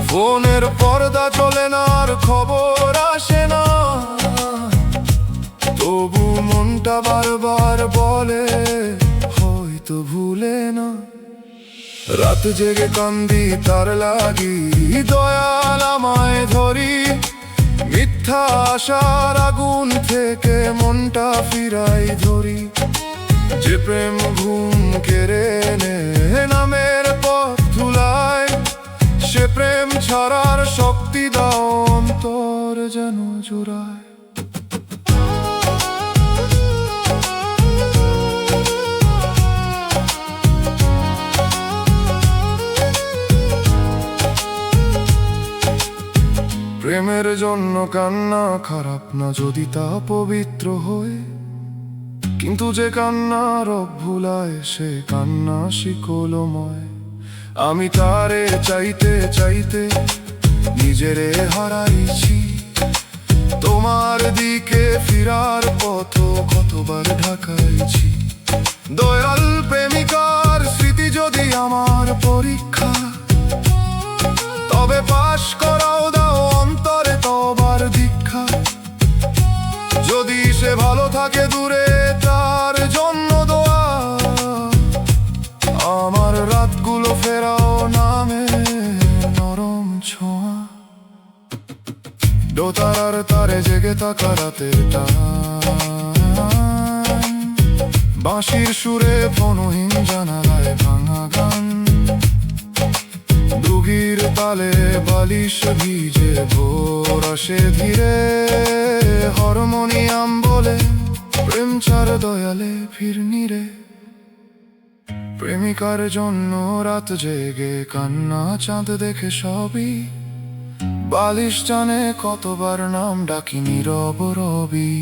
ফোনের পর্দা চলে না আর খবর আসে না, তবু মনটা বারবার বলে হয়তো ভুলে না। রাত জেগে কান্দি তার লাগি, দয়াল আমায় ধরি। মিথ্যা আশার আগুন থেকে মনটা ফিরাই ধরি। যে প্রেম ঘুম কেড়ে নে নামের পথ ধুলায়, সে প্রেম ছাড়ার শক্তি দাও অন্তর যেন জোড়ায়। প্রেমের জন্য কান্না খারাপ না যদি তা পবিত্র হয়, কিন্তু যে কান্না রব ভুলায় সে কান্না শিকলময়। আমি তারে চাইতে চাইতে নিজেরে হারাইছি, তোমার দিকে ফিরার পথ কতবার ঢাকাইছি। দয়াল প্রেমিকার স্মৃতি যদি আমার পরীক্ষা, তবে পাশ করাও দাও অন্তরে তবার দীক্ষা। যদি সে ভালো থাকে দূরে তার জন্য দোয়া, আমার রাতগুলো ফেরাও নামে নরম ছোঁয়া। দোতারার তারে জেগে থাকা রাতের টান, বাঁশির সুরে ফোনহীন জানালায় ভাঙা গান। দুগির তালে বালিশ ভিজে ভোর আসে ধীরে, হারমোনিয়াম বলে প্রেম চার দয়ালে ফিরনি রে। প্রেমিকার জন্য রাত জেগে কান্না চাঁদ দেখে সবই, বালিশ জানে কতবার নাম ডাকি নীরব রবি।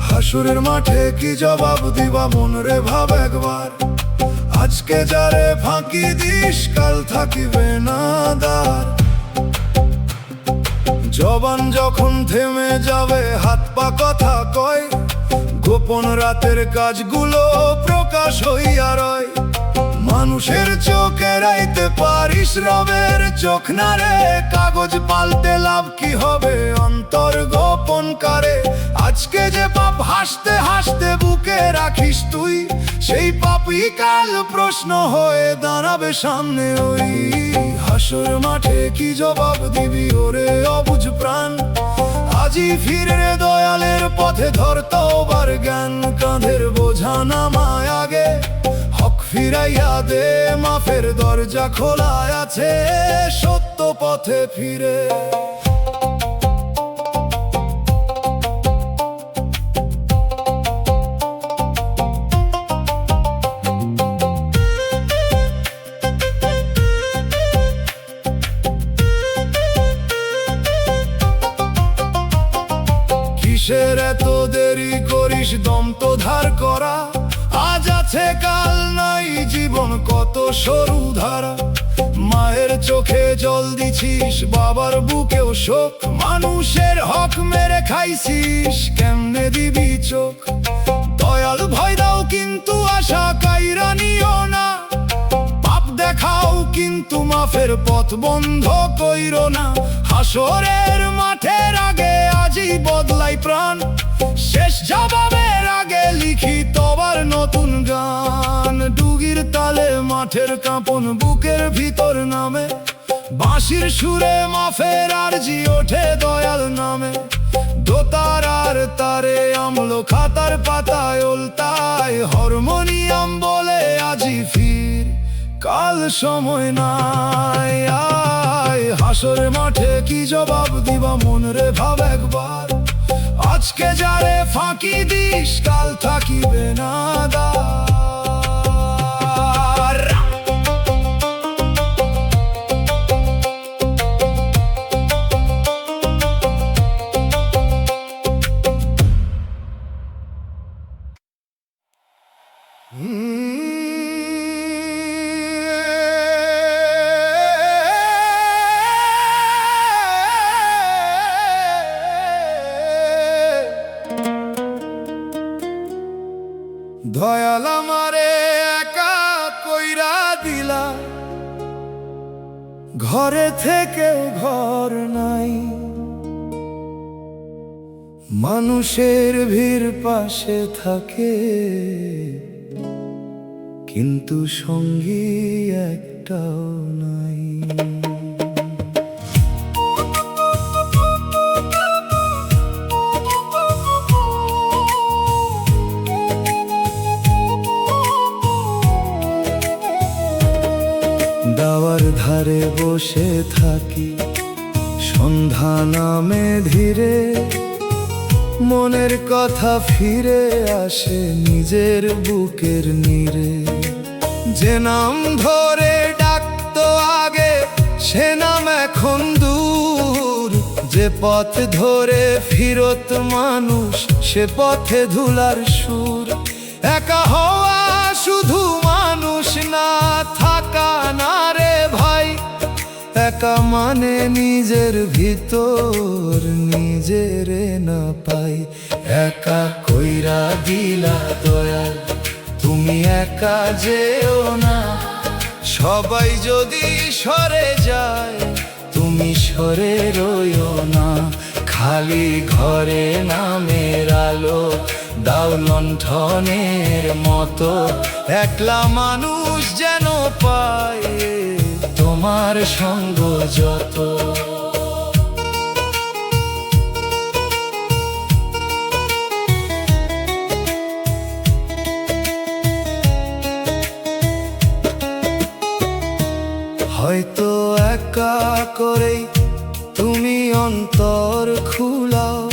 হাসুরের মাঠে কি জবাব দিবা মন রে ভাব একবার। আজকে যারে ফাঁকি দিস কাল থাকিবে না দার। জবান যখন থেমে যাবে হাত পা কথা কয়, গোপন রাতের কাজগুলো প্রকাশ হইয়া রয়। মানুষের চোখে রাইতে পারিস রবের চোখ না রে। কাগজ পাল্টে লাভ কি হবে অন্তর গোপন কারে। আজকে যে পাপ হাসতে হাসতে বুকে রাখিস তুই, সেই পাপই কাল প্রশ্ন হয়ে দাঁড়াবে সামনে ওই। হাসর মাঠে কি জবাব দিবি ওরে অবুঝ প্রাণ। আজই ফিরে রে দয়ালের পথে ধর তওবার জ্ঞান। কাঁধের বোঝা নামায় আগে হক ফিরাইয়া দে। মাফের দরজা খোলা আছে সত্য পথে ফিরে। কিসের এত দেরি করিস দম তো ধার করা। আজ আছে কাল নাই জীবন কত সরু ধারা। মায়ের চোখে জল দিছিস বাবার বুকেও শোক। মানুষের হক মেরে খাইছিস কেমনে দিবি চোখ। দয়াল ভয় দাও কিন্তু আশা কাইরা নিও না। পাপ দেখাও কিন্তু মাফের পথ বন্ধ কইরো না। হাসরের মাঠের আগে আজই বদলাই প্রাণ। শেষ জবাবের আগে লিখি তবার নতুন গান। ডুগির তালে মাঠের কাঁপন বুকের ভিতর নামে। বাঁশির সুরে মাফের আরজি ওঠে দয়াল নামে। দোতারার তারে আমল খাতার পাতায় উল্টায় হারমোনিয়াম বলে আজি ফির কাল সময় নাই। আয় হাসর মাঠে কি জবাব দিবা মন রে ভাব একবার, আজকে যারে ফাঁকি দিস কাল থাকিবে না দার। দয়াল আমারে একা কইরা দিলা, ঘরে থেকেও ঘর নাই। মানুষের ভিড় পাশে থাকে, কিন্তু সঙ্গী একটাও নাই। দাওয়ার ধারে বসে থাকি সন্ধ্যা নামে ধীরে, মনের কথা ফিরে আসে নিজের বুকের নীড়ে। যে নাম ধরে ডাকতো আগে সে নাম এখন দূর, যে পথ ধরে ফিরত মানুষ সে পথে ধুলার সুর। একা হওয়া শুধু মানুষ না, থাকা না রে ভাই। একা মানে নিজের ভিতর নিজেরে না পাই। একা কইরা দিলা দয়াল তুমি একা যেও না, সবাই যদি সরে যায় তুমি সরে রইও না। খালি ঘরে নামের আলো দাও লণ্ঠনের মতো, একলা মানুষ যেন পায় তোমার সঙ্গ যত। হয়তো একা করেই তুমি অন্তর খুলাও,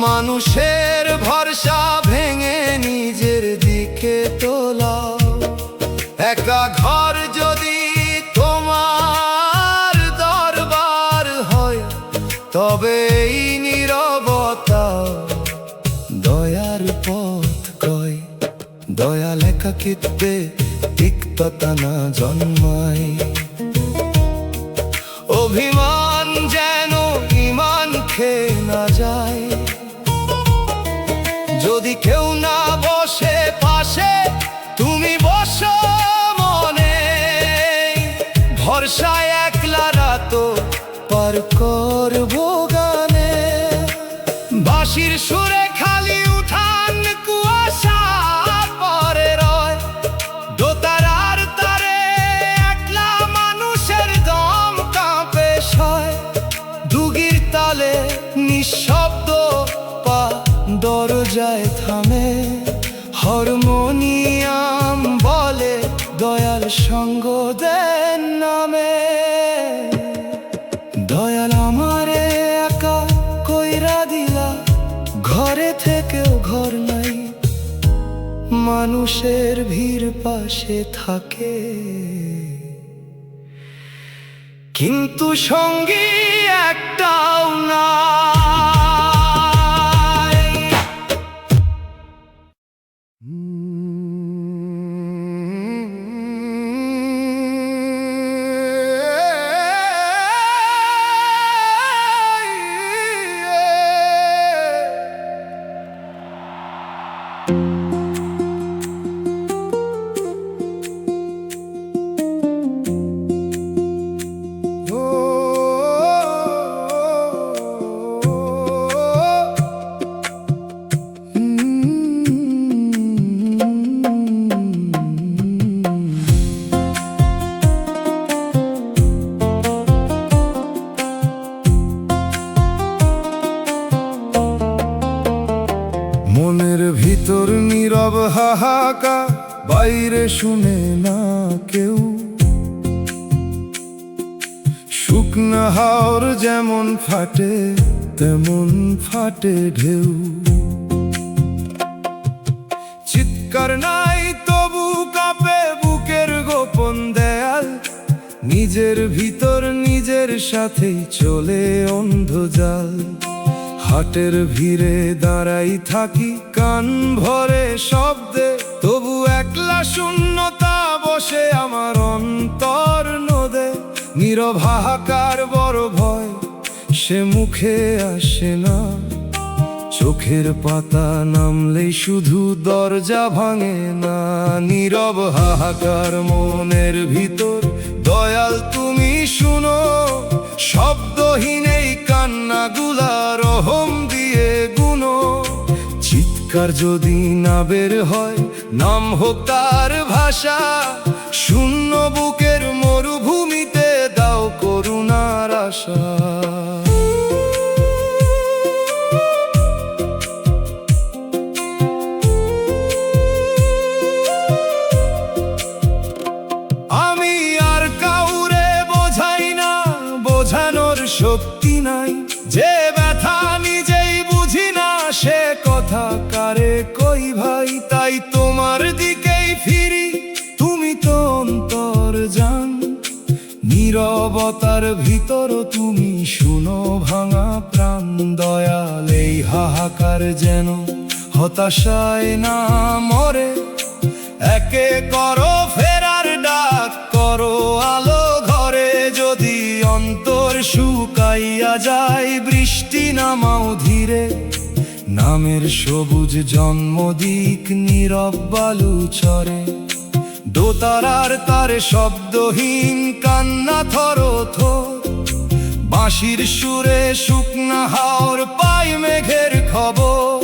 মানুষের ভরসা ভেঙে নিজের দিকে তোলাও। একা ঘর যদি তোমার দরবার হয়, তবে এই নীরবতা দয়ার পথ কয়। দয়াল একাকিত্বে তিক্ততা না জন্মায়, অভিমান যেন ইমান খেয়ে না যায়। যদি কেউ না বসে পাশে তুমি বসো মনে, ভরসায় একলা রাত পার করবো গানে। বাঁশির সুরে খালি উঠান কুয়াশা পরে রয়, দোতারার তারে একলা মানুষের দম কাঁপে সয়। দুগির তালে নিঃশব্দ পা দরজায় থামে, হারমোনিয়াম বলে দয়াল সঙ্গ দেন নামে। দয়াল আমারে একা কইরা দিলা, ঘরে থেকেও ঘর নাই। মানুষের ভিড় পাশে থাকে, কিন্তু সঙ্গী একটাও না। হাহাকার বাইরে শুনে না কেউ, শুকনা হাওর যেমন ফাটে তেমন ফাটে ঢেউ। চিৎকার নাই তবু কাঁপে বুকের গোপন দেয়াল, নিজের ভিতর নিজের সাথেই চলে অন্ধজাল। হাটের ভিড়ে দাঁড়াই থাকি কান ভরে শব্দে, তবু একলা শূন্যতা বসে আমার অন্তর নদে। নীরব হাহাকার বড় ভয়, সে মুখে আসে না, চোখের পাতা নামলেই শুধু দরজা ভাঙে না। নীরব হাহাকার মনের ভিতর, দয়াল তুমি শুনো, শব্দহীন এই কান্নাগুলা রহম দিয়ে গুনো। চিৎকার যদি না বের হয়, নাম হোক তার ভাষা, শূন্য বুকের মরুভূমিতে দাও করুণার আশা। আমি আর কাউরে বোঝাই না, বোঝানোর শক্তি নাই, যে ব্যথা নিজেই বুঝি না সে কথা কারে কই ভাই। তাই তোমার দিকেই ফিরি, তুমি তো অন্তর জান, নীরবতার ভিতর তুমি শুনো ভাঙা প্রাণ। দয়াল এই হাহাকার যেন হতাশায় না মরে, একে করো ফেরার ডাক, করো আলো ঘরে। যদি অন্তর শুকাইয়া যায়, বৃষ্টি নামাও ধীরে, নামের সবুজ জন্ম দিক নীরব বালু চরে। দোতারার তারে শব্দহীন কান্না থরো থর, বাঁশির সুরে শুকনা হাওর পাই মেঘের খবর।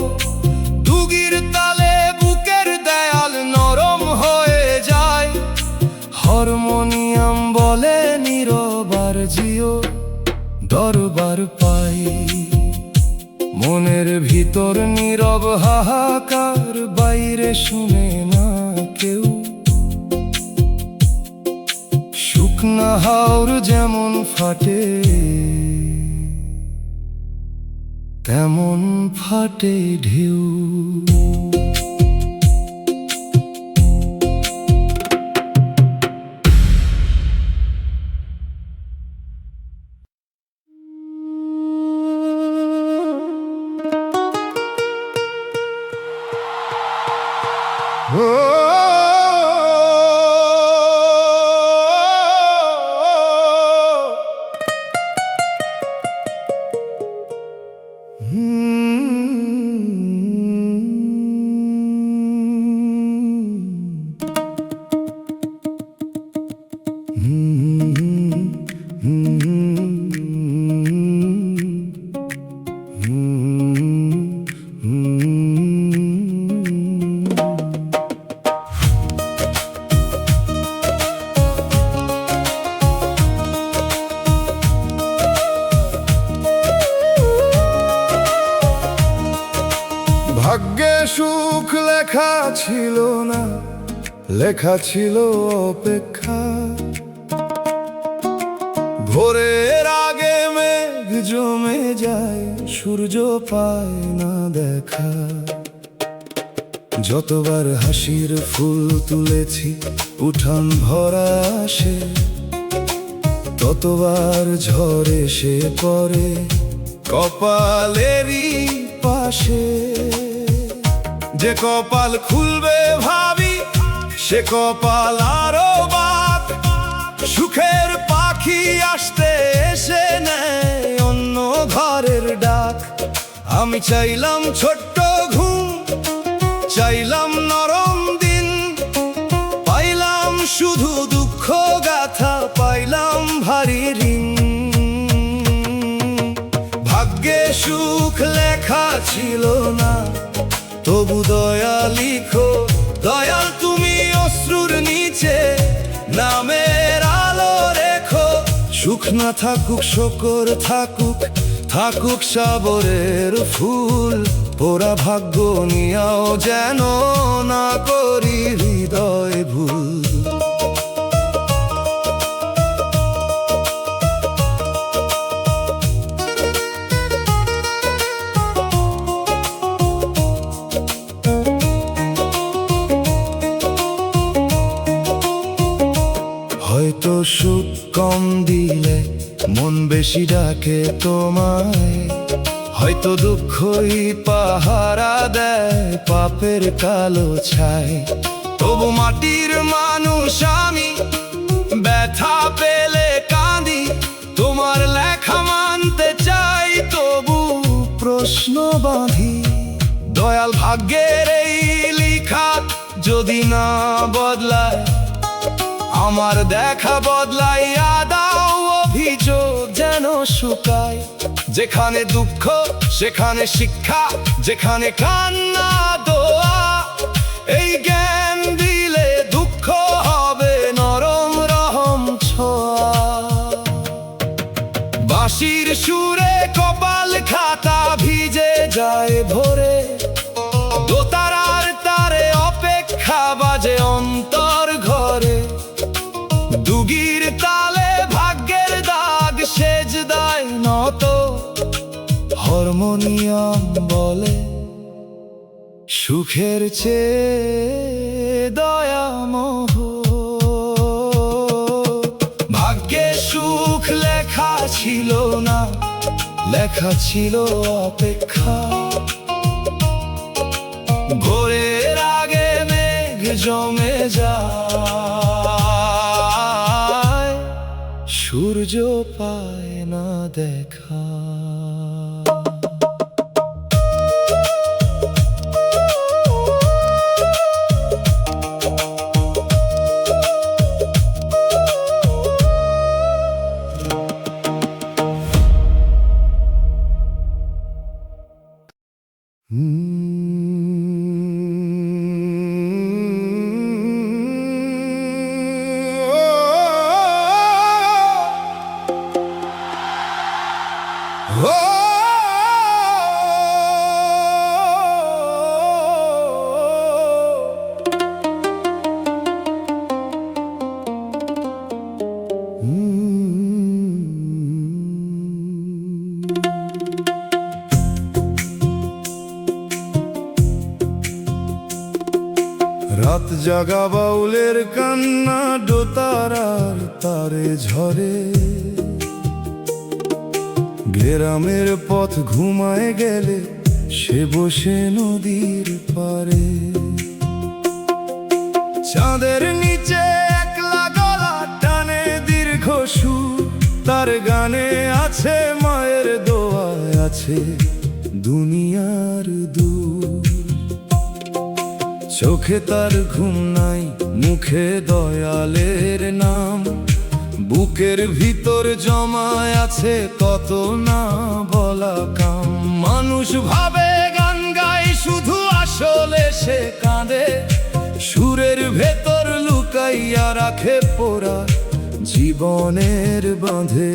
দুগির তালে বুকের দেয়াল নরম হয়ে যায়, হারমোনিয়াম বলে নীরবার জিও দরবার পাই। মনের ভিতর নীরব হাহাকার বাইরে শুনে না কেউ, শুকনা হাওর যেমন ফাটে তেমন ফাটে ঢেউ। ভাগ্যে সুখ লেখা ছিল না, লেখা ছিল অপেক্ষা। ভোরের আগে মেঘ জমে যায়, সূর্য পায় না দেখা। যতবার হাসির ফুল তুলেছি উঠান ভরা আসে, ততবার ঝড় এসে পড়ে কপালেরই পাশে। যে কপাল খুলবে ভাবি, সে কপাল আরো বাক। সুখের পাখি আসতে এসে নেয় অন্য ঘরের ডাক। আমি চাইলাম ছোট্ট ঘুম, চাইলাম নরম দিন, পাইলাম শুধু দুঃখ গাথা, পাইলাম ভারী ঋণ। ভাগ্যে সুখ লেখা ছিল না, তবু দয়া লিখো। দয়াল তুমি অশ্রুর নিচে নামের আলো রেখো। সুখ না থাকুক শকর থাকুক, থাকুক সাবরের ফুল। পোড়া ভাগ্য নিয়াও যেন না করি হৃদয় ভুল। হয়তো সুখ কম দিলে মন বেশি ডাকে তোমায়, হয়তো দুঃখই পাহারা দেয় পাপের কালো ছাই। তবু মাটির মানুষ আমি, ব্যথা পেলে কাঁদি, তোমার লেখা মানতে চাই তবু প্রশ্ন বাঁধি। দয়াল ভাগ্যের এই লেখা যদি না বদলায়, আমার দেখা বদলাইয়া দাও, অভিযোগ যেন শুকায়। যেখানে দুঃখ সেখানে শিক্ষা, যেখানে কান্না দোয়া, এই জ্ঞান দিলে দুঃখ হবে নরম রহম ছোঁয়া। বাঁশির সুরে কপাল খাতা ভিজে যায় ভোরে, দোতারার তারে অপেক্ষা বাজে অন্তর ঘরে। দুগির তালে ভাগ্যের দাগ সেজদায় নত, হারমোনিয়াম বলে সুখের চেয়ে দয়ামোহ। ভাগ্যে সুখ লেখা ছিল না, লেখা ছিল অপেক্ষা। ভোরের আগে মেঘ জমে যায়, সূর্য পায় না দেখা। রাত জাগা বাউলের কান্না দোতারার তারে ঝরে, গ্রামের পথ ঘুমায় গেলে সে বসে নদীর পারে। চাঁদের নিচে একলা গলা টানে দীর্ঘ সুর, তার গানে আছে মায়ের দোয়ায় আছে দুনিয়ার দূর। চোখে তার ঘুম নাই, মুখে দয়ালের নাম, বুকের ভিতর জমায় আছে কত না বলা কাম। মানুষ ভাবে গান গায় শুধু, আসলে সে কাঁদে, সুরের ভেতর লুকাইয়া রাখে পোড়া জীবনের বাঁধে।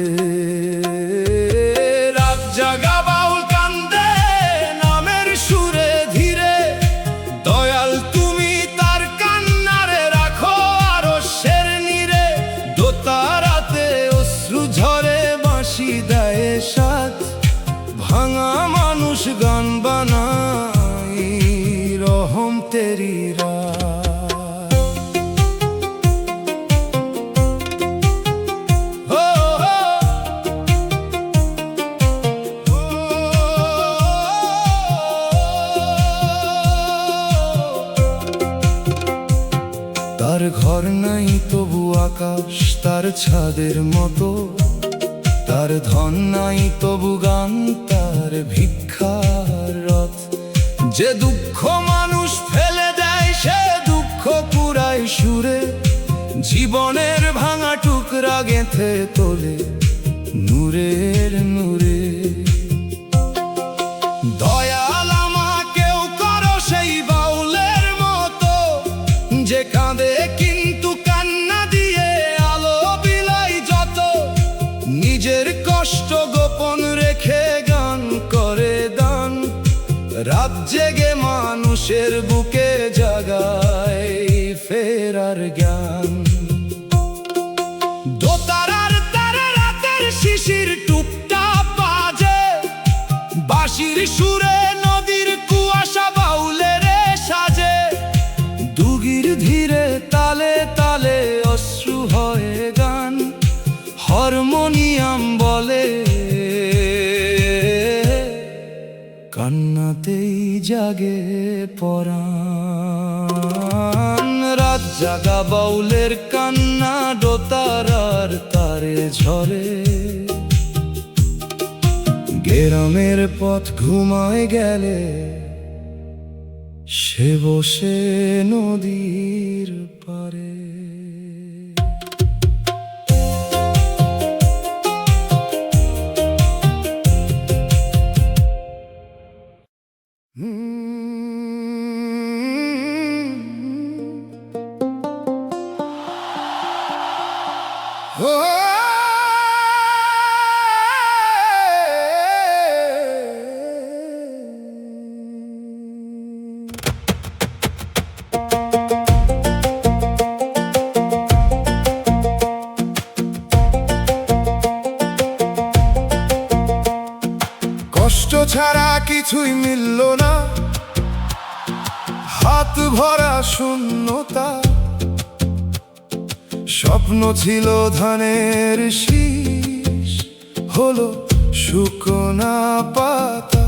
রাত জাগা বাউল কান্দে নামের সুরে ধীরে, দয়াল তুমি তার কান্নারে রাখো আরো শের নিরে। দোতারাতে অশ্রু ঝরে, বাঁশি দেয় সাথ, ভাঙা মানুষ গান বানাই রহম তেরি রাত। তার ঘর নাই তবু আকাশ তার ছাদের মতো, তার ধন নাই তবু গান তার ভিক্ষার রথ। যে দুঃখ মানুষ ফেলে দেয় সে দুঃখ পুরায় সুরে, জীবনের ভাঙা টুকরা গেঁথে তোলে নূরের নূরে। দয়াল আমাকেও করো সেই বাউলের মতো, যে কাঁদে কিন্তু কান্না দিয়ে আলো বিলাই যত। নিজের কষ্ট গোপন রেখে গান করে দান, রাত মানুষের বুকে জাগায় ফেরার জ্ঞান। দোতারার তারে রাতের শিশির টুকটা বাজে, বাঁশির সুরে নদীর কুয়াশা বাউলের সাজে। দুগির ধীরে তালে তালে অশ্রু হয় গান, হারমোনিয়াম বলে কান্নাতেই জাগে পরাণ। রাত জাগা বাউলের কান্না দোতারার তারে ঝরে, গ্রামের পথ ঘুমায় গেলে সে বসে নদীর পারে। কষ্ট ছাড়া কিছুই মিলল না, হাত ভরা শূন্যতা। স্বপ্ন ছিল ধানের শীষ, হলো শুকনা পাতা।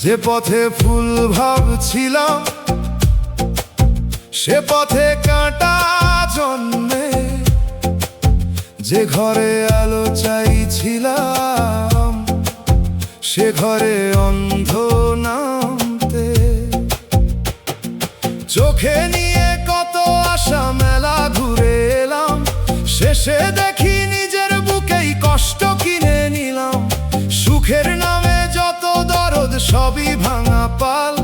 যে পথে ফুল ভাবছিলাম সে পথে কাঁটা জন্মে। যে ঘরে আলো চাইছিলাম সে ঘরে অন্ধ নামতে। চোখে নিয়ে কত আশা মেলা ঘুরে এলাম, শেষে দেখি নিজের বুকেই কষ্ট কিনে নিলাম। সুখের নামে যত দরদ সবই ভাঙা পাল,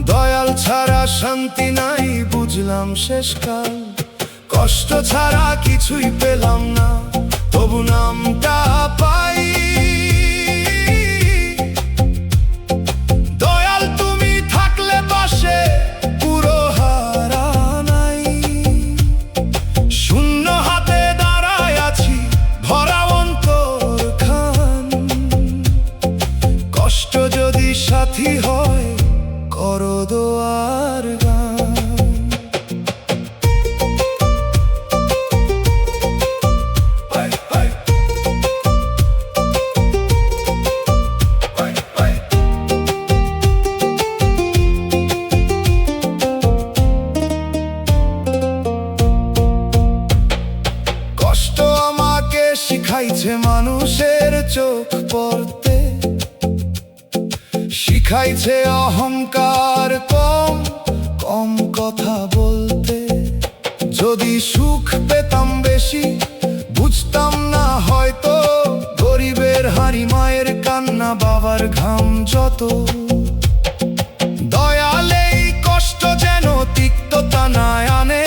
দয়াল ছাড়া শান্তি নাই বুঝলাম শেষকাল। কষ্ট ছাড়া কিছুই পেলাম না, তবু নামটা পাই। দয়াল তুমি থাকলে পাশে পুরো হারা নাই। শূন্য হাতে দাঁড়ায় আছি ভরা অন্তর খান। কষ্ট যদি সাথী হয় করো দোয়ার গান। কষ্ট আমাকে শিখাইছে মানুষের চোখ পড়তে, শিখাইছে অহংকার কম কম কথা বলতে। যদি সুখ পেতাম বেশি বুঝতাম না হয়তো, গরিবের হাড়ি মায়ের কান্না বাবার ঘাম যত। দয়াল এই কষ্ট যেন তিক্ততা না আনে,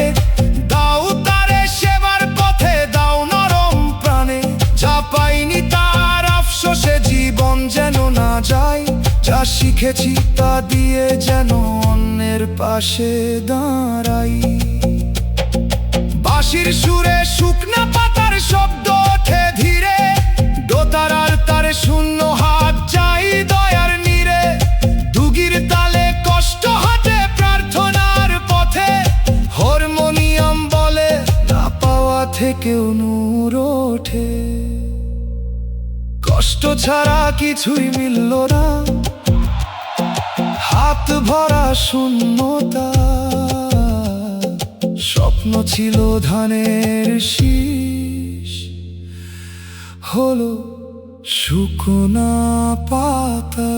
দাও তারে সেবার পথে দাও নরম প্রাণে। যা পাইনি তার আফসোসে জীবন যেন না যায়, যা শিখেছি তা দিয়ে যেন অন্যের পাশে দাঁড়াই। বাঁশির সুরে শুকনা পাতার শব্দ ওঠে ধীরে, দোতারার তারে শূন্য হাত যাই দয়ার নীরে। দুগির তালে কষ্ট হাতে প্রার্থনার পথে, হারমোনিয়াম বলে না পাওয়া থেকেও নূর ওঠে। কষ্ট ছাড়া কিছুই মিলল না, হাত ভরা শূন্যতা। স্বপ্ন ছিল ধানের শীষ, হলো শুকনা পাতা।